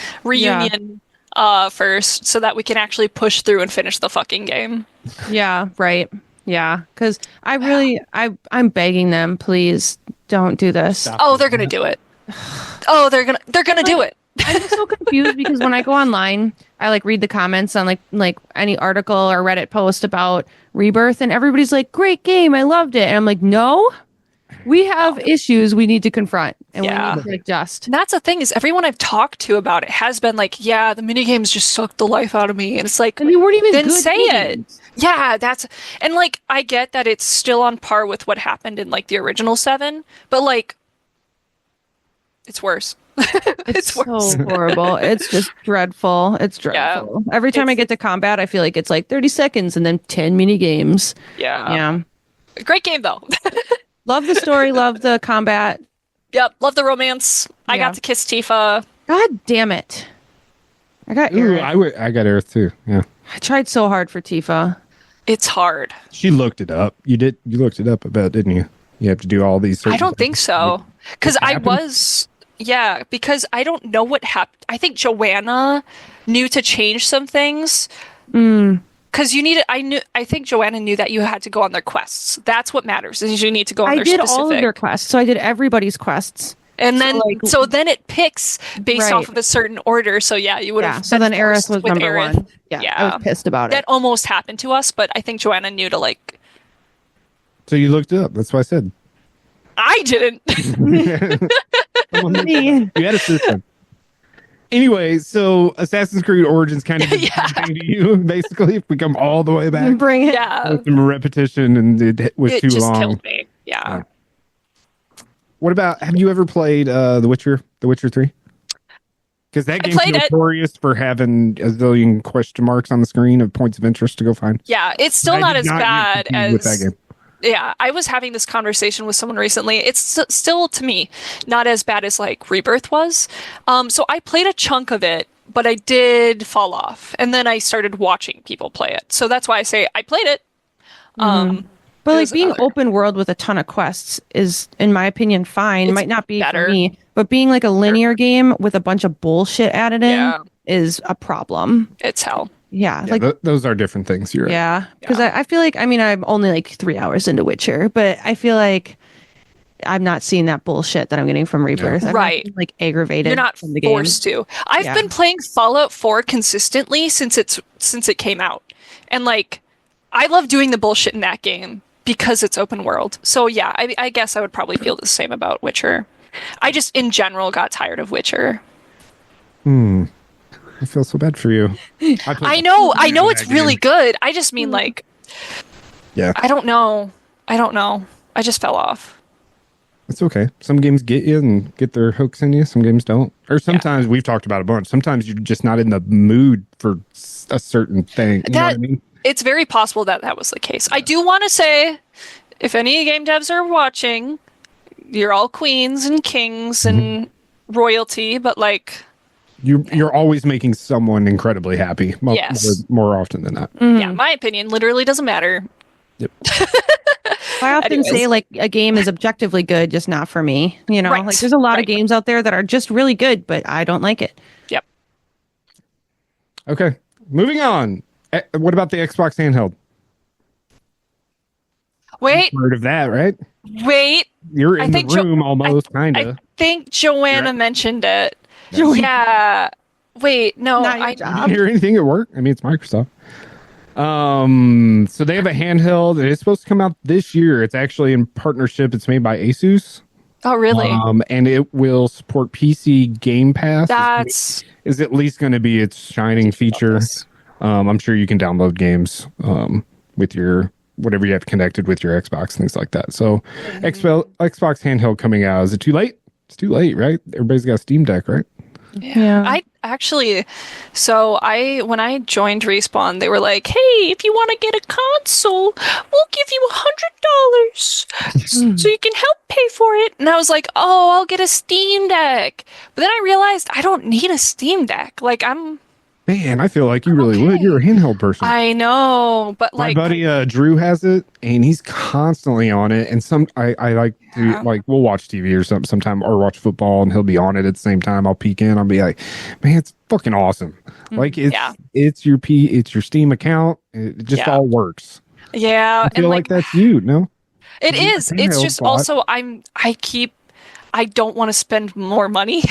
first, so that we can actually push through and finish the fucking game. Yeah, right. Yeah, because I'm begging them, please don't do this. They're gonna do it. They're gonna do it. I'm just so confused because when I go online, I like read the comments on like any article or Reddit post about Rebirth, and everybody's like, "Great game, I loved it," and I'm like, "No, we have issues we need to confront, and we need to adjust." And that's the thing is, everyone I've talked to about it has been like, "Yeah, the minigames just sucked the life out of me," and it's like, and they weren't even then good say games. it. Yeah, and like I get that it's still on par with what happened in like the original 7, but like it's worse. It's worse. So horrible. It's just dreadful. It's dreadful. Yeah, every time I get to combat, I feel like it's like 30 seconds and then 10 mini games. Yeah. Great game though. Love the story, love the combat. Yep, love the romance. I got to kiss Tifa. God damn it. I got Aerith. I got Aerith too. Yeah. I tried so hard for Tifa. It's hard. She looked it up. You looked it up a bit, didn't you? You have to do all these. I don't think so. Because because I don't know what happened. I think Joanna knew to change some things. Because I think Joanna knew that you had to go on their quests. That's what matters. Is you need to go on their specific. I did all of their quests, so I did everybody's quests. And then, then it picks based off of a certain order. So you would have. Yeah. So then Aerith was number 1. Yeah, I was pissed about it. That almost happened to us, but I think Joanna knew to like. So you looked it up. That's why I said. I didn't. You had a system. Anyway, so Assassin's Creed Origins kind of did something to you, basically. If we come all the way back, bring it. Yeah, with some repetition, and it was too long. It just killed me. Yeah. What about? Have you ever played The Witcher 3? Because that game's notorious for having a zillion question marks on the screen of points of interest to go find. Yeah, it's still not as bad as with that game. Yeah, I was having this conversation with someone recently. It's still, to me, not as bad as like Rebirth was. So I played a chunk of it, but I did fall off, and then I started watching people play it. So that's why I say I played it. But like being open world with a ton of quests is, in my opinion, fine. It might not be better for me, but being like a linear game with a bunch of bullshit added in is a problem. It's hell. Yeah, like those are different things. You're right. Yeah, because I feel like, I mean, I'm only like 3 hours into Witcher, but I feel like I'm not seeing that bullshit that I'm getting from Rebirth. Yeah. Right. I'm like aggravated. You're not from the forced game. to. I've been playing Fallout 4 consistently since it came out. And like, I love doing the bullshit in that game because it's open world. So yeah, I guess I would probably feel the same about Witcher. I just in general got tired of Witcher. I feel so bad for you. I know it's really good. I just mean like, I don't know. I just fell off. It's okay. Some games get you and get their hooks in you. Some games don't. Or sometimes we've talked about a bunch. Sometimes you're just not in the mood for a certain thing. You know what I mean? it's very possible that that was the case. I do want to say, if any game devs are watching, you're all queens and kings and royalty, but like you're always making someone incredibly happy. More often than not. Yeah, my opinion literally doesn't matter. Yep. I often say like a game is objectively good, just not for me. You know, like there's a lot of games out there that are just really good, but I don't like it. Yep. Okay, moving on. What about the Xbox handheld? Wait. You've heard of that, right? Wait. You're in the room almost, kind of. I think Joanna mentioned it. Yeah. Wait, no. I didn't hear anything at work. I mean, it's Microsoft. So they have a handheld. It's supposed to come out this year. It's actually in partnership. It's made by Asus. Oh, really? And it will support PC Game Pass. That's is at least going to be its shining feature. I'm sure you can download games with your whatever you have connected with your Xbox, things like that. So Xbox handheld coming out. Is it too late? It's too late, right? Everybody's got a Steam Deck, right? Yeah. I actually, when I joined Respawn, they were like, "Hey, if you want to get a console, we'll give you $100 so you can help pay for it." And I was like, "Oh, I'll get a Steam Deck." But then I realized I don't need a Steam Deck. Like Man, I feel like you really would. You're a handheld person. I know, but my buddy Drew has it, and he's constantly on it. And I like to we'll watch TV or something sometime, or watch football, and he'll be on it at the same time. I'll peek in. I'll be like, "Man, it's fucking awesome!" Like it's your Steam account. It just all works. Yeah, I feel like that's you. No, it is. It's just also I don't want to spend more money.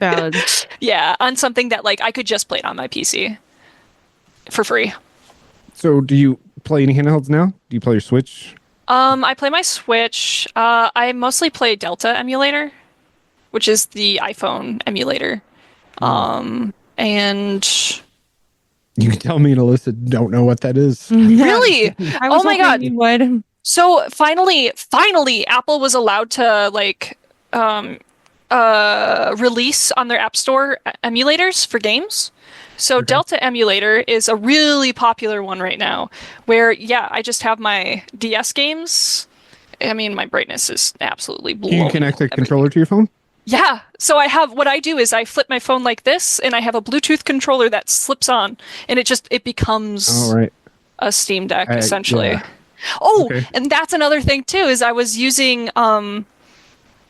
Valid. Yeah, on something that like I could just play it on my PC for free. So do you play any handhelds now? Do you play your Switch? I play my Switch. I mostly play Delta Emulator, which is the iPhone emulator. And you can tell me and Alyssa don't know what that is. Really? Oh my God. You would. So finally, Apple was allowed to like release on their App Store emulators for games. So Delta Emulator is a really popular one right now where, I just have my DS games. I mean, my brightness is absolutely blowing. Can you connect a controller to your phone? Yeah. So what I do is I flip my phone like this and I have a Bluetooth controller that slips on and it becomes a Steam Deck essentially. Yeah. Oh, and that's another thing too, is I was using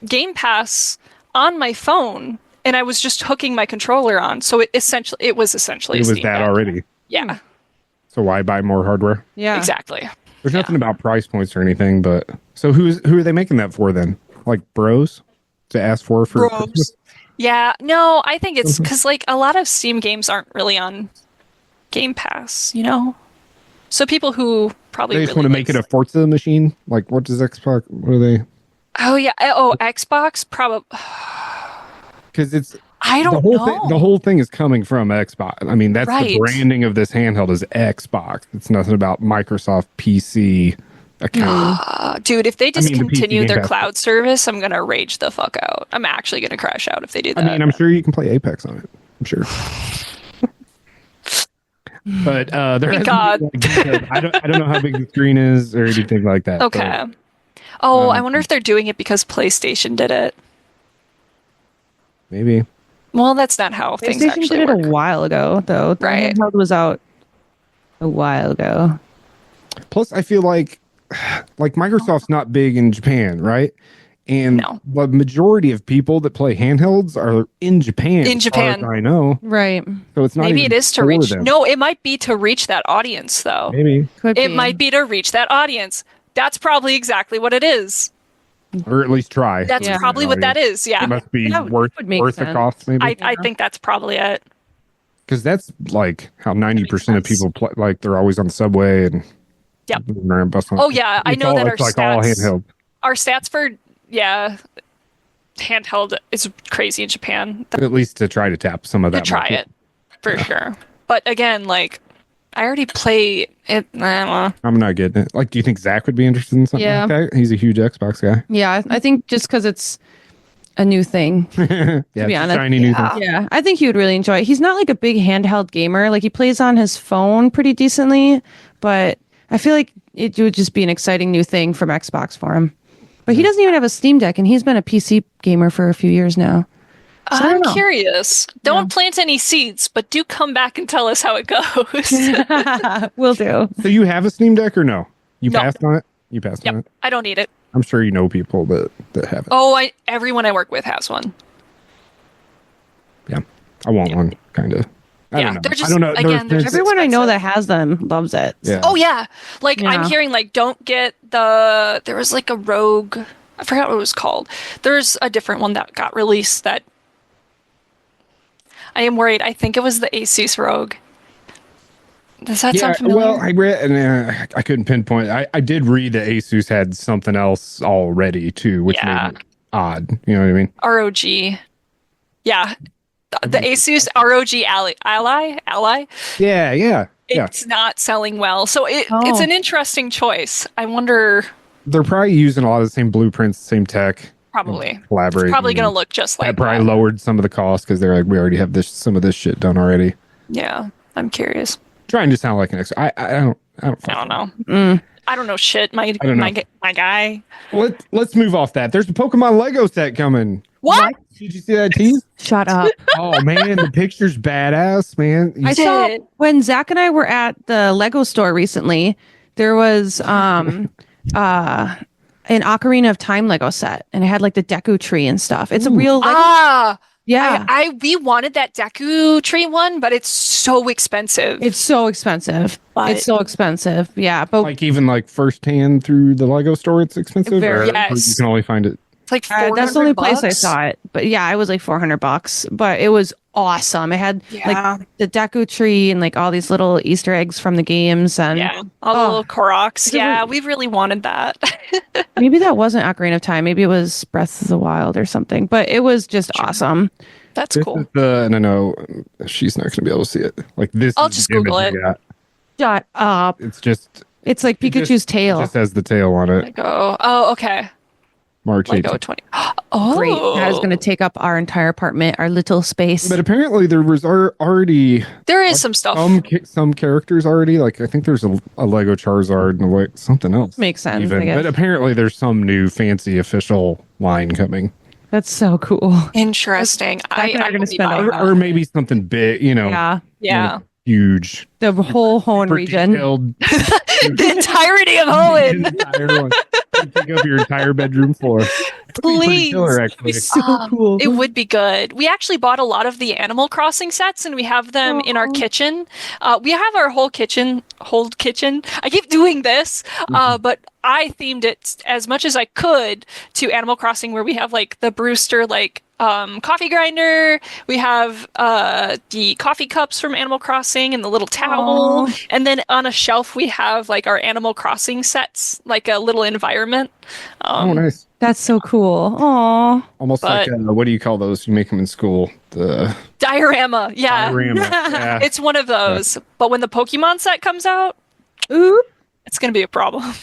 Game Pass on my phone, and I was just hooking my controller on, so it was essentially a Steam that Deck. already. Yeah. So why buy more hardware? Yeah, exactly. There's nothing about price points or anything, but so who are they making that for then? Like bros to ask for Christmas? Yeah, no, I think it's because like a lot of Steam games aren't really on Game Pass, you know. So people who probably they just want to make it a Forza machine. Like, what does Xbox? What are they? Oh yeah. Oh, Xbox probably. Because it's I don't know. The whole thing is coming from Xbox. I mean, that's the branding of this handheld is Xbox. It's nothing about Microsoft PC account. Dude, if they discontinue their cloud service, I'm gonna rage the fuck out. I'm actually gonna crash out if they do that. I mean, I'm sure you can play Apex on it. I'm sure. But there has I don't know how big the screen is or anything like that. Okay. Oh, I wonder if they're doing it because PlayStation did it. Maybe. Well, that's not how things actually did work. It a while ago, though. The handheld was out a while ago. Plus, I feel like Microsoft's not big in Japan, right? And the majority of people that play handhelds are in Japan. In Japan, as far as I know. Right. So it's not. Maybe it is to reach. Them. No, it might be to reach that audience, though. Maybe it might be to reach that audience. That's probably exactly what it is. Or at least try. That's probably what that is. Yeah. It must be worth the cost, maybe. I think that's probably it. Because that's like how 90% of people play. Like they're always on the subway and. Yep. Oh yeah, I know that our stats. All handheld. Our stats for handheld is crazy in Japan. At least to try to tap some of that. To try it for sure. But again, like. I already play it. I'm not getting it. Like, do you think Zach would be interested in something like that? He's a huge Xbox guy. Yeah, I think just because it's a new thing. To be honest, shiny new thing. Yeah, I think he would really enjoy it. He's not like a big handheld gamer. Like he plays on his phone pretty decently, but I feel like it would just be an exciting new thing from Xbox for him. But he doesn't even have a Steam Deck, and he's been a PC gamer for a few years now. So I'm curious. Don't plant any seeds, but do come back and tell us how it goes. Will do. So you have a Steam Deck or no? You No. passed on it? You passed on it? I don't need it. I'm sure you know people that have it. Oh, everyone I work with has one. Yeah. I want one, kind of. I don't know. They're just, I don't know. again, they're just Everyone I know expensive. that has them loves it. Yeah. Oh, yeah. Like, Yeah. I'm hearing, like, don't get there was, like, a Rogue. I forgot what it was called. There's a different one that got released that I am worried. I think it was the Asus Rogue. Does that sound familiar? Well, I read, and I couldn't pinpoint. I did read that Asus had something else already too, which made it odd. You know what I mean? ROG. Yeah. The Asus ROG Ally. Yeah. It's not selling well. So it's an interesting choice. I wonder. They're probably using a lot of the same blueprints, same tech. Probably. Collaborate. It's probably going to look just like that. Probably lowered some of the costs because they're like, we already have some of this shit done already. Yeah. I'm curious. Trying to sound like an expert. I don't know. I don't know shit. My guy. Let's move off that. There's a Pokemon Lego set coming. What? Did you see that tease? Shut up. Oh man, the picture's badass, man. I saw when Zach and I were at the Lego store recently, there was an Ocarina of Time Lego set, and it had like the Deku tree and stuff. It's a real Lego. Yeah. We wanted that Deku tree one, but it's so expensive. It's so expensive. Yeah. But like even like firsthand through the Lego store, it's expensive. Or you can only find it. It's like $400. That's the only place I saw it. But yeah, it was like $400. But it was awesome. It had like the Deku tree and like all these little Easter eggs from the games and all the little Koroks. Yeah, we really wanted that. Maybe that wasn't Ocarina of Time. Maybe it was Breath of the Wild or something. But it was just awesome. That's cool. And I know she's not going to be able to see it. Like this. I'll just Google it. Shut up. It's like Pikachu's tail. It just has the tail on it. Oh, okay. March 18th. 20. Great. That is going to take up our entire apartment, our little space. But apparently there was already... There is some stuff. Some characters already. Like, I think there's a Lego Charizard and something else. Makes sense, I guess. But apparently there's some new fancy official line coming. That's so cool. Interesting. I'm going to spend or maybe something big, Yeah. Huge. The whole Hoenn region. The entirety of Hoenn. The entire one. Take up your entire bedroom floor. Please. Killer, actually. So cool. It would be good. We actually bought a lot of the Animal Crossing sets and we have them in our kitchen. We have our whole kitchen. I keep doing this, but I themed it as much as I could to Animal Crossing, where we have like the Brewster coffee grinder. We have the coffee cups from Animal Crossing and the little towel. Aww. And then on a shelf we have like our Animal Crossing sets, like a little environment. Oh, nice. That's so cool. Aww. Almost like what do you call those? You make them in school. The diorama. Yeah. Yeah. It's one of those. Yeah. But when the Pokemon set comes out, it's going to be a problem.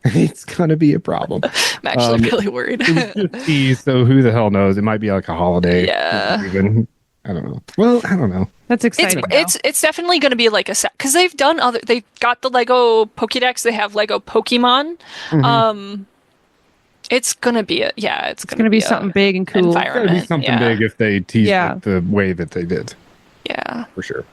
It's gonna be a problem. I'm actually really worried. So who the hell knows? It might be like a holiday. Yeah. Even. I don't know. Well, I don't know. That's exciting. It's definitely going to be like a set because they've got the Lego Pokédex. They have Lego Pokemon. Mm-hmm. It's gonna be it's gonna be something big and cool. It's gonna be something big if they tease it the way that they did. Yeah, for sure.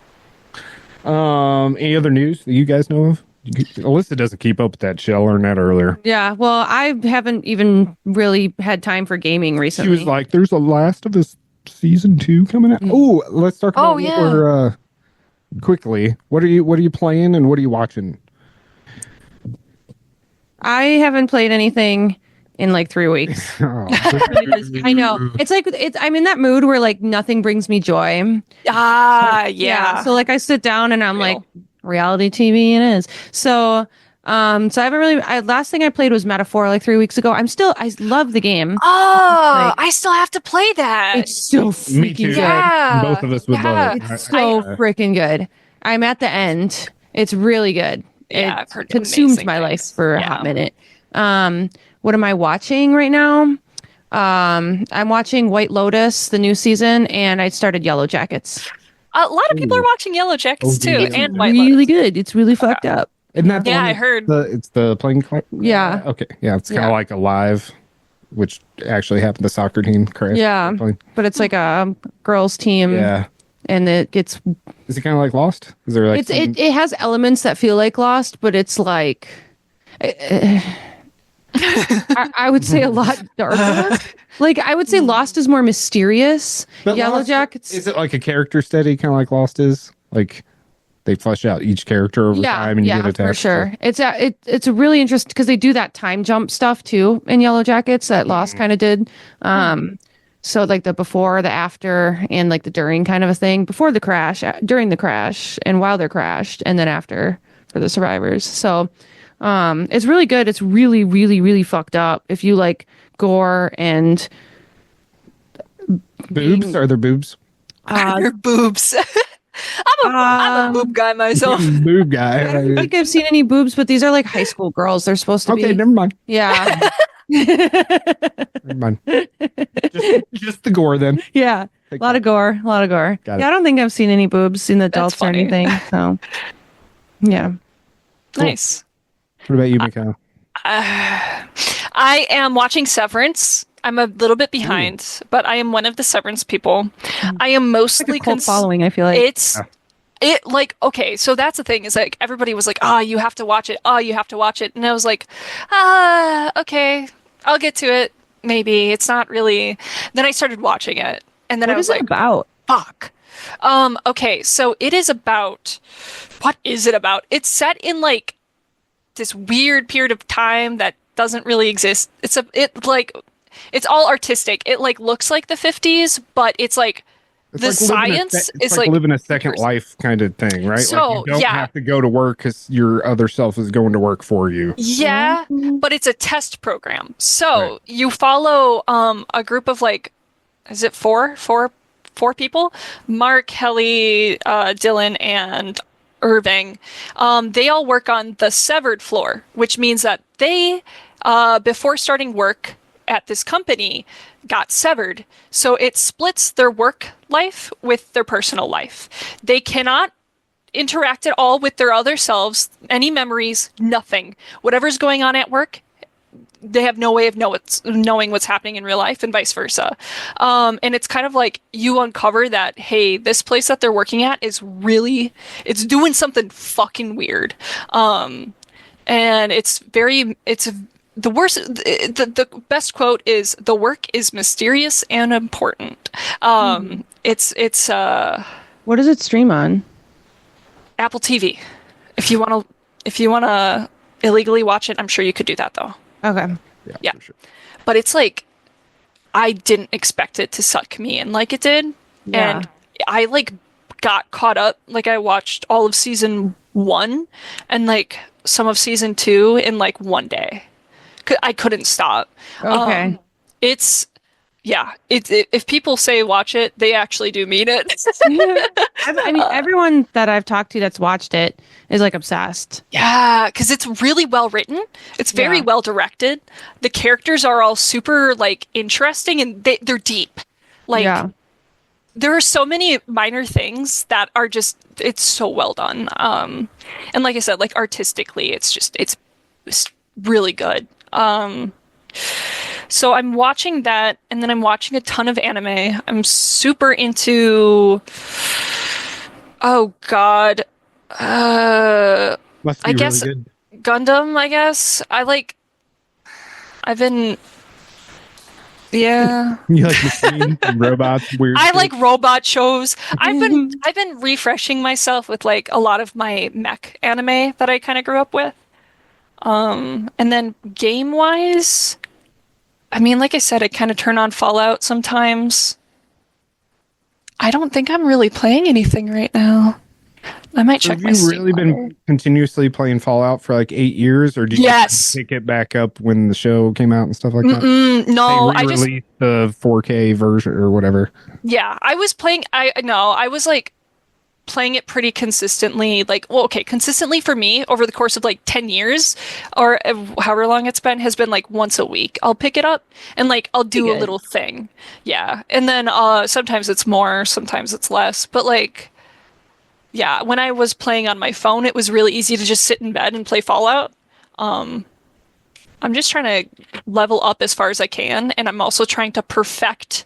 Any other news that you guys know of? Alyssa doesn't keep up with that shit. I learned that earlier. Yeah, well, I haven't even really had time for gaming recently. She was like, "There's a Last of Us season 2 coming out." Oh, let's talk about what we're quickly. What are you playing and what are you watching? I haven't played anything in like 3 weeks. I know. I'm in that mood where like nothing brings me joy. Yeah. So like I sit down and I'm like, reality TV it is. So I haven't really last thing I played was Metaphor like 3 weeks ago. I love the game. Oh, I still have to play that. It's so freaking good. Yeah. Both of us would love it. It's so freaking good. I'm at the end. It's really good. I've heard consumed my life for a hot minute. What am I watching right now? I'm watching White Lotus, the new season, and I started Yellow Jackets. A lot of people are watching Yellow Jackets too, and White really Lotus. good. It's really fucked up. Isn't that the Yeah, one I heard. It's the playing card? Yeah. Okay. Yeah, it's kind of Yeah. like Alive, which actually happened. The soccer team crash. Yeah, but it's like a girls' team. Yeah. And it gets. Is it kind of like Lost? Is there like it has elements that feel like Lost, but it's like. I would say a lot darker. Like I would say Lost is more mysterious. But Yellow Lost, Jackets. Is it like a character study, kind of like Lost is? Like they flesh out each character over time, and you get attached. For sure. It's a really interesting because they do that time jump stuff too in Yellow Jackets that Lost kind of did. So like the before, the after, and like the during kind of a thing. Before the crash, during the crash, and while they're crashed, and then after for the survivors. So it's really good. It's really, really, really fucked up. If you like gore and boobs, are there boobs? Are there boobs? I'm a boob guy myself. Boob guy. I don't think I've seen any boobs, but these are like high school girls. They're supposed to be. Okay, never mind. Yeah. Never mind. Just the gore then. Yeah. A lot of gore. Got Yeah, it. I don't think I've seen any boobs in adults or funny. anything. So, yeah. Nice. What about you, Mikaela? I am watching Severance. I'm a little bit behind, but I am one of the Severance people. I am mostly Like a cult following, I feel like. It like, okay, so that's the thing is like everybody was like, oh, you have to watch it. Oh, you have to watch it. And I was like, okay, I'll get to it. Maybe it's not really. Then I started watching it, and then I was like, about? fuck. Okay, so it is about, what is it about? It's set in like this weird period of time that doesn't really exist. It's all artistic. It like looks like the 50s, but it's like the science is like living a second life kind of thing, right? So, like you don't yeah. have to go to work because your other self is going to work for you. Yeah, but it's a test program. So you follow a group of like, is it four people? Mark, Helly, Dylan, and Irving. They all work on the severed floor, which means that they, before starting work at this company, got severed. So it splits their work life with their personal life. They cannot interact at all with their other selves, any memories, nothing. Whatever's going on at work, they have no way of knowing what's happening in real life and vice versa. And it's kind of like you uncover that, hey, this place that they're working at is really, it's doing something fucking weird. And the worst, the best quote is, the work is mysterious and important. It's What does it stream on? Apple TV. If you want to illegally watch it, I'm sure you could do that though. Okay. Yeah. For sure. But it's like, I didn't expect it to suck me in like it did. Yeah. And I like got caught up. Like I watched all of season 1 and like some of season 2 in like one day. I couldn't stop. Okay. If people say watch it, they actually do mean it. I mean, everyone that I've talked to that's watched it is like obsessed. Yeah, because it's really well written. It's very well directed. The characters are all super like interesting and they're deep. Like there are so many minor things that are just, it's so well done. And like I said, like artistically, it's really good. So I'm watching that, and then I'm watching a ton of anime. I'm super into, oh god, Must be I guess really good. Gundam. I guess yeah. You like machines and robots, weird. I shit? like robot shows. I've been refreshing myself with like a lot of my mech anime that I kind of grew up with. And then game wise, I mean, like I said, I kind of turn on Fallout sometimes. I don't think I'm really playing anything right now. I might check my Have you Steam really been library. continuously playing Fallout for like 8 years, or did you Yes. pick it back up when the show came out and stuff like that? No, They re-released the 4K version or whatever. yeah, I was playing, I was like playing it pretty consistently, like, well, okay, consistently for me over the course of like 10 years or however long it's been, has been like once a week. I'll pick it up and like, I'll do a little thing. Yeah. And then sometimes it's more, sometimes it's less, but like, when I was playing on my phone, it was really easy to just sit in bed and play Fallout. I'm just trying to level up as far as I can, and I'm also trying to perfect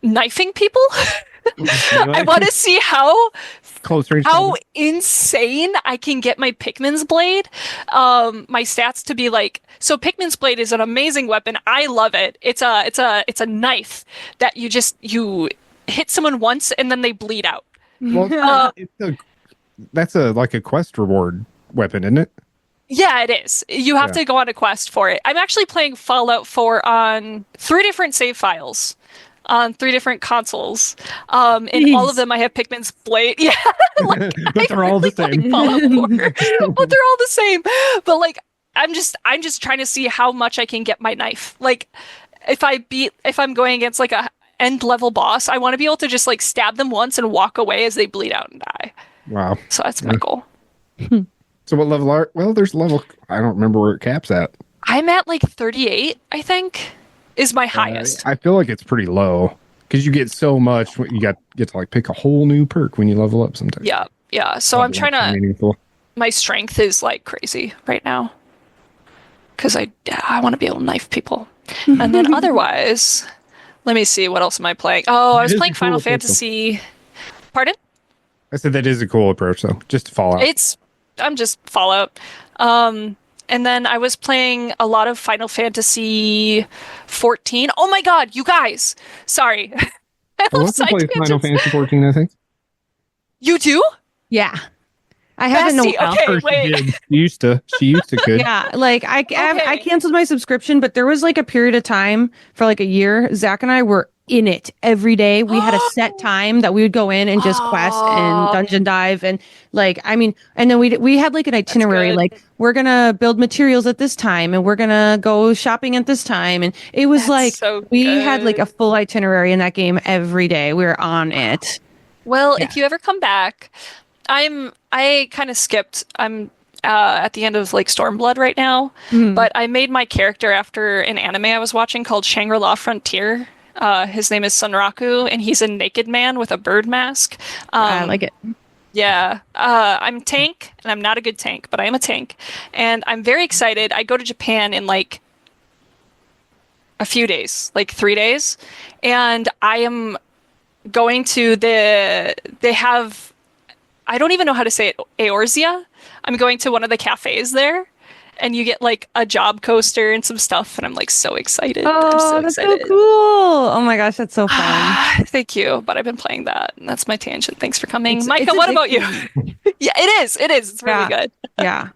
knifing people. I want to see how insane I can get my Pikmin's blade, my stats to be like. So Pikmin's blade is an amazing weapon. I love it. It's a knife that you hit someone once and then they bleed out. Well, that's like a quest reward weapon, isn't it? Yeah, it is. You have to go on a quest for it. I'm actually playing Fallout 4 on 3 different save files. On 3 different consoles. In all of them, I have Pikmin's blade. Yeah. But they're all the same. Fallout 4. But they're all the same. But like, I'm just trying to see how much I can get my knife. Like, if I'm going against like a end level boss, I want to be able to just like stab them once and walk away as they bleed out and die. Wow. So that's my goal. So what level are? Well, there's level. I don't remember where it caps at. I'm at like 38, I think. Is my highest. I feel like it's pretty low because you get so much. You get to like pick a whole new perk when you level up sometimes. Yeah. So I'm trying to. My strength is like crazy right now because I want to be able to knife people, and then otherwise, let me see what else am I playing. Oh, I was playing Final Fantasy. Pardon? I said that is a cool approach, though. Just Fallout. I'm just Fallout. And then I was playing a lot of Final Fantasy 14. Oh my god, you guys! Sorry. I also play Final Fantasy 14, I think. You do? Yeah. I haven't known. Okay, wait. She used to could. Yeah, like I canceled my subscription, but there was like a period of time for like a year. Zach and I were in it every day. We had a set time that we would go in and just quest and dungeon dive and like and then we had like an itinerary, like we're gonna build materials at this time and we're gonna go shopping at this time, and it was we had like a full itinerary in that game every day. We were on it. Well, if you ever come back, I kind of skipped. I'm at the end of like Stormblood right now, but I made my character after an anime I was watching called Shangri-La Frontier. His name is Sunraku, and he's a naked man with a bird mask. I like it. Yeah. I'm tank, and I'm not a good tank, but I am a tank. And I'm very excited. I go to Japan in like a few days, like 3 days. And I am going to they have, I don't even know how to say it, Eorzea. I'm going to one of the cafes there. And you get like a job coaster and some stuff, and I'm like so excited. Oh, that's so cool! Oh my gosh, that's so fun. Thank you. But I've been playing that, and that's my tangent. Thanks for coming, Micah. What about you? Yeah, it is. It is. It's really good. Yeah.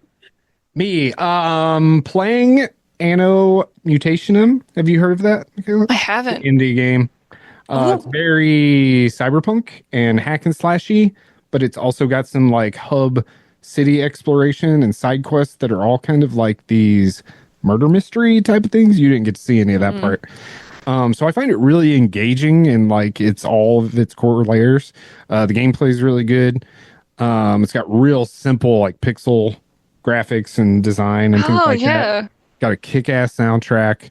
Me, playing Anno Mutationum. Have you heard of that, Mikaela? I haven't. Indie game. It's very cyberpunk and hack and slashy, but it's also got some like hub city exploration and side quests that are all kind of like these murder mystery type of things. You didn't get to see any of that part. So I find it really engaging and like it's all of its core layers. The gameplay is really good. It's got real simple like pixel graphics and design and things like that. Got a kick-ass soundtrack.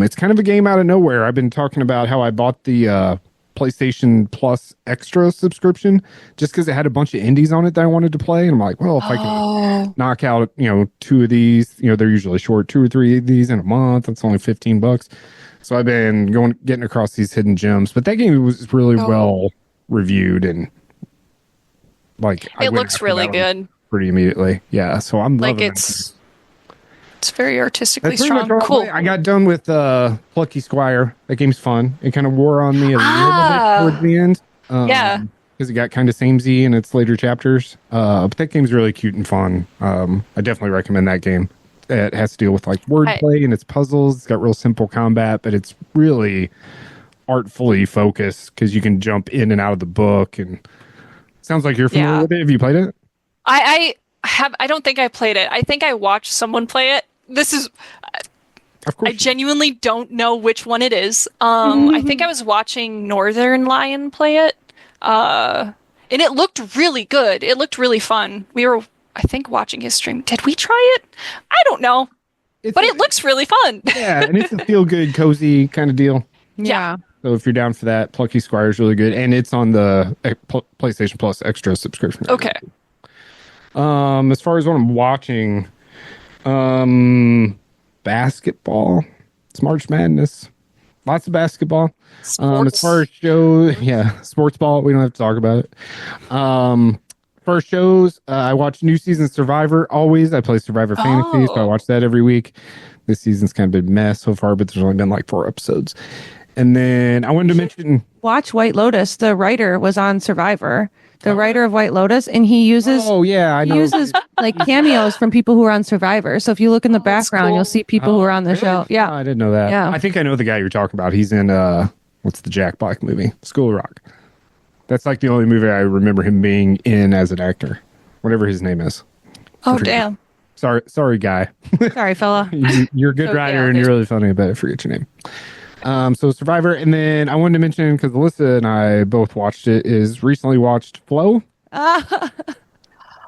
It's kind of a game out of nowhere. I've been talking about how I bought the PlayStation Plus Extra subscription just because it had a bunch of indies on it that I wanted to play. And I'm like, well, if I can knock out, 2 of these, they're usually short, 2 or 3 of these in a month. That's only $15. So I've been getting across these hidden gems. But that game was really well reviewed and like it looks really good. Pretty immediately. Yeah. So I'm loving it. It's very artistically strong. Cool. I got done with Plucky Squire. That game's fun. It kind of wore on me a little bit towards the end. Because it got kind of samey in its later chapters. But that game's really cute and fun. I definitely recommend that game. It has to deal with like wordplay and its puzzles. It's got real simple combat, but it's really artfully focused because you can jump in and out of the book. And it sounds like you're familiar with it. Have you played it? I don't think I played it. I think I watched someone play it. I genuinely don't know which one it is. I think I was watching Northern Lion play it. And it looked really good. It looked really fun. We were, I think, watching his stream. Did we try it? I don't know. But it looks really fun. Yeah, and it's a feel-good, cozy kind of deal. Yeah. So if you're down for that, Plucky Squire is really good, and it's on the PlayStation Plus Extra subscription. Okay. As far as what I'm watching, basketball. It's March Madness. Lots of basketball. As far as shows, sports ball. We don't have to talk about it. For shows, I watch new season of Survivor. Always, I play Survivor Fantasy, so I watch that every week. This season's kind of been a mess so far, but there's only been like 4 episodes. And then I wanted to mention, watch White Lotus. The writer was on Survivor. The writer of White Lotus, and he uses I know. He uses like cameos from people who are on Survivor. So if you look in the background, you'll see people who are on the show. Yeah, I didn't know that. Yeah. I think I know the guy you're talking about. He's in what's the Jack Black movie? School of Rock. That's like the only movie I remember him being in as an actor, whatever his name is. Oh, damn. Sorry, guy. Sorry, fella. You're a good writer and you're really funny, but I forget your name. So Survivor, and then I wanted to mention, because Alyssa and I both watched it, is recently watched Flow. Mikaela,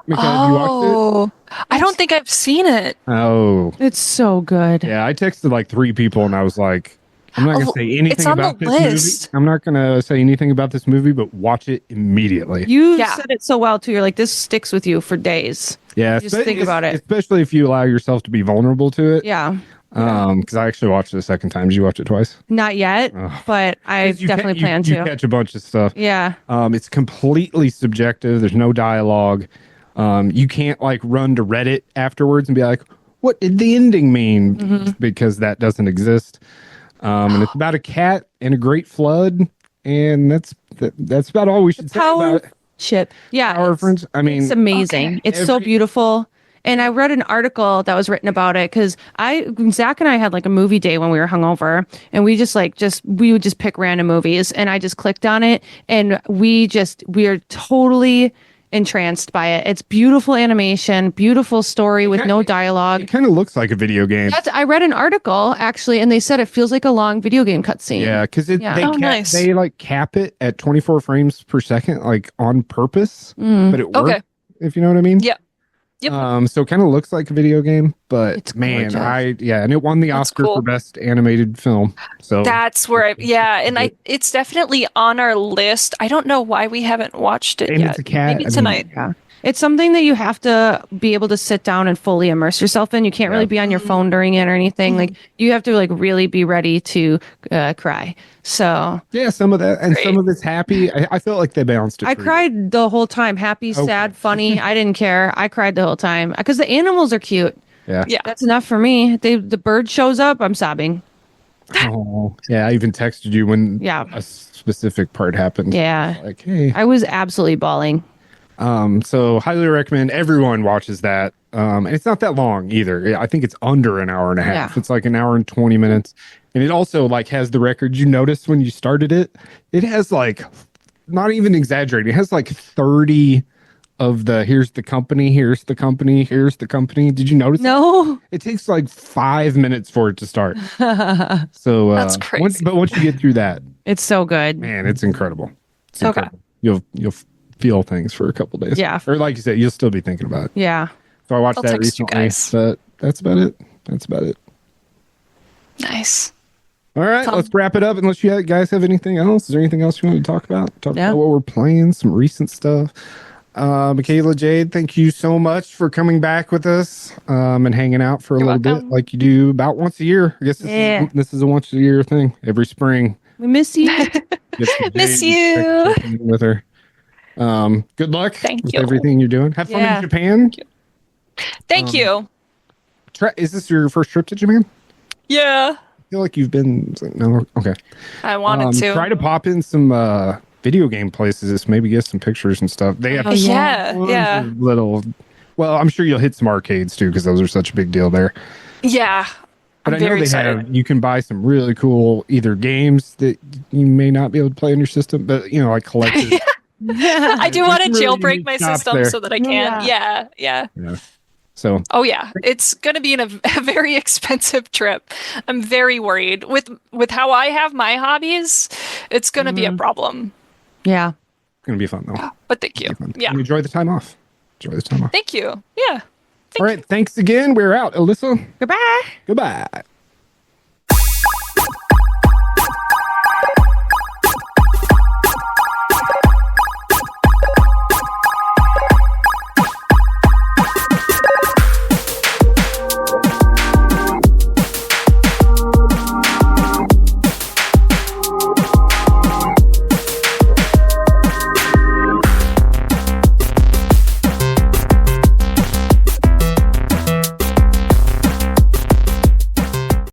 you watched it? I don't think I've seen it. Oh. It's so good. Yeah, I texted like 3 people and I was like, I'm not going to say anything about this list. movie. I'm not going to say anything about this movie, but watch it immediately. You said it so well, too. You're like, this sticks with you for days. Yeah. Just think about it. Especially if you allow yourself to be vulnerable to it. Yeah. Because I actually watched it a second time. Did you watch it twice? Not yet, but I definitely plan to. You catch a bunch of stuff. Yeah. It's completely subjective. There's no dialogue. You can't like run to Reddit afterwards and be like, what did the ending mean? Mm-hmm. Because that doesn't exist. And it's about a cat and a great flood. And that's about all we should say about it. Ship. Yeah. Power Friends. I mean, it's amazing. Okay. It's so beautiful. And I read an article that was written about it because Zach and I had like a movie day when we were hungover, and we we would just pick random movies, and I just clicked on it, and we are totally entranced by it. It's beautiful animation, beautiful story with no dialogue. It kind of looks like a video game. I read an article actually, and they said it feels like a long video game cutscene. Yeah, because nice. They like cap it at 24 frames per second, like on purpose, but it works. If you know what I mean. Yeah. Yep. So it kind of looks like a video game, but it's man, gorgeous. and it won the Oscar for best animated film. So that's where it's definitely on our list. I don't know why we haven't watched it yet. It's a cat. Maybe tonight. Yeah. It's something that you have to be able to sit down and fully immerse yourself in. You can't really be on your phone during it or anything. Like you have to like really be ready to cry. So yeah, some of that and some of it's happy. I felt like they balanced it. I cried the whole time. Happy, sad, funny. I didn't care. I cried the whole time because the animals are cute. Yeah, that's enough for me. The bird shows up, I'm sobbing. Oh yeah, I even texted you when a specific part happened. Yeah, like hey, I was absolutely bawling. So highly recommend everyone watches that. And it's not that long either. I think it's under an hour and a half. It's like an hour and 20 minutes. And it also like has the record. You noticed when you started it, it has like, not even exaggerating. It has like 30 of the, here's the company, here's the company, here's the company. Did you notice? No. It takes like 5 minutes for it to start. So that's crazy. But once you get through that, it's so good. Man, it's incredible. It's incredible. You'll feel things for a couple days. Yeah. Or like you said, you'll still be thinking about it. Yeah. So I watched that recently. But that's about it. Nice. All right, let's wrap it up. Unless you guys have anything else. Is there anything else you want to talk about? Talk about what we're playing, some recent stuff. Mikaela Jade, thank you so much for coming back with us and hanging out for a little bit like you do about once a year. I guess this is a once a year thing. Every spring. We miss you. Miss you. With her. Good luck with everything you're doing. Have fun in Japan. Thank you. Is this your first trip to Japan? Yeah. I feel like you've been. No, okay. I wanted to. Try to pop in some video game places. Maybe get some pictures and stuff. They have little. Well, I'm sure you'll hit some arcades too because those are such a big deal there. Yeah. But I know they have. You can buy some really cool either games that you may not be able to play on your system, but like collectors. I do want to jailbreak my system so that I can. Yeah. So. Oh yeah, it's going to be a very expensive trip. I'm very worried with how I have my hobbies. It's going to be a problem. Yeah. It's going to be fun though. But thank you. Yeah. And enjoy the time off. Thank you. Yeah. All right. Thanks again. We're out. Alyssa. Goodbye. Goodbye.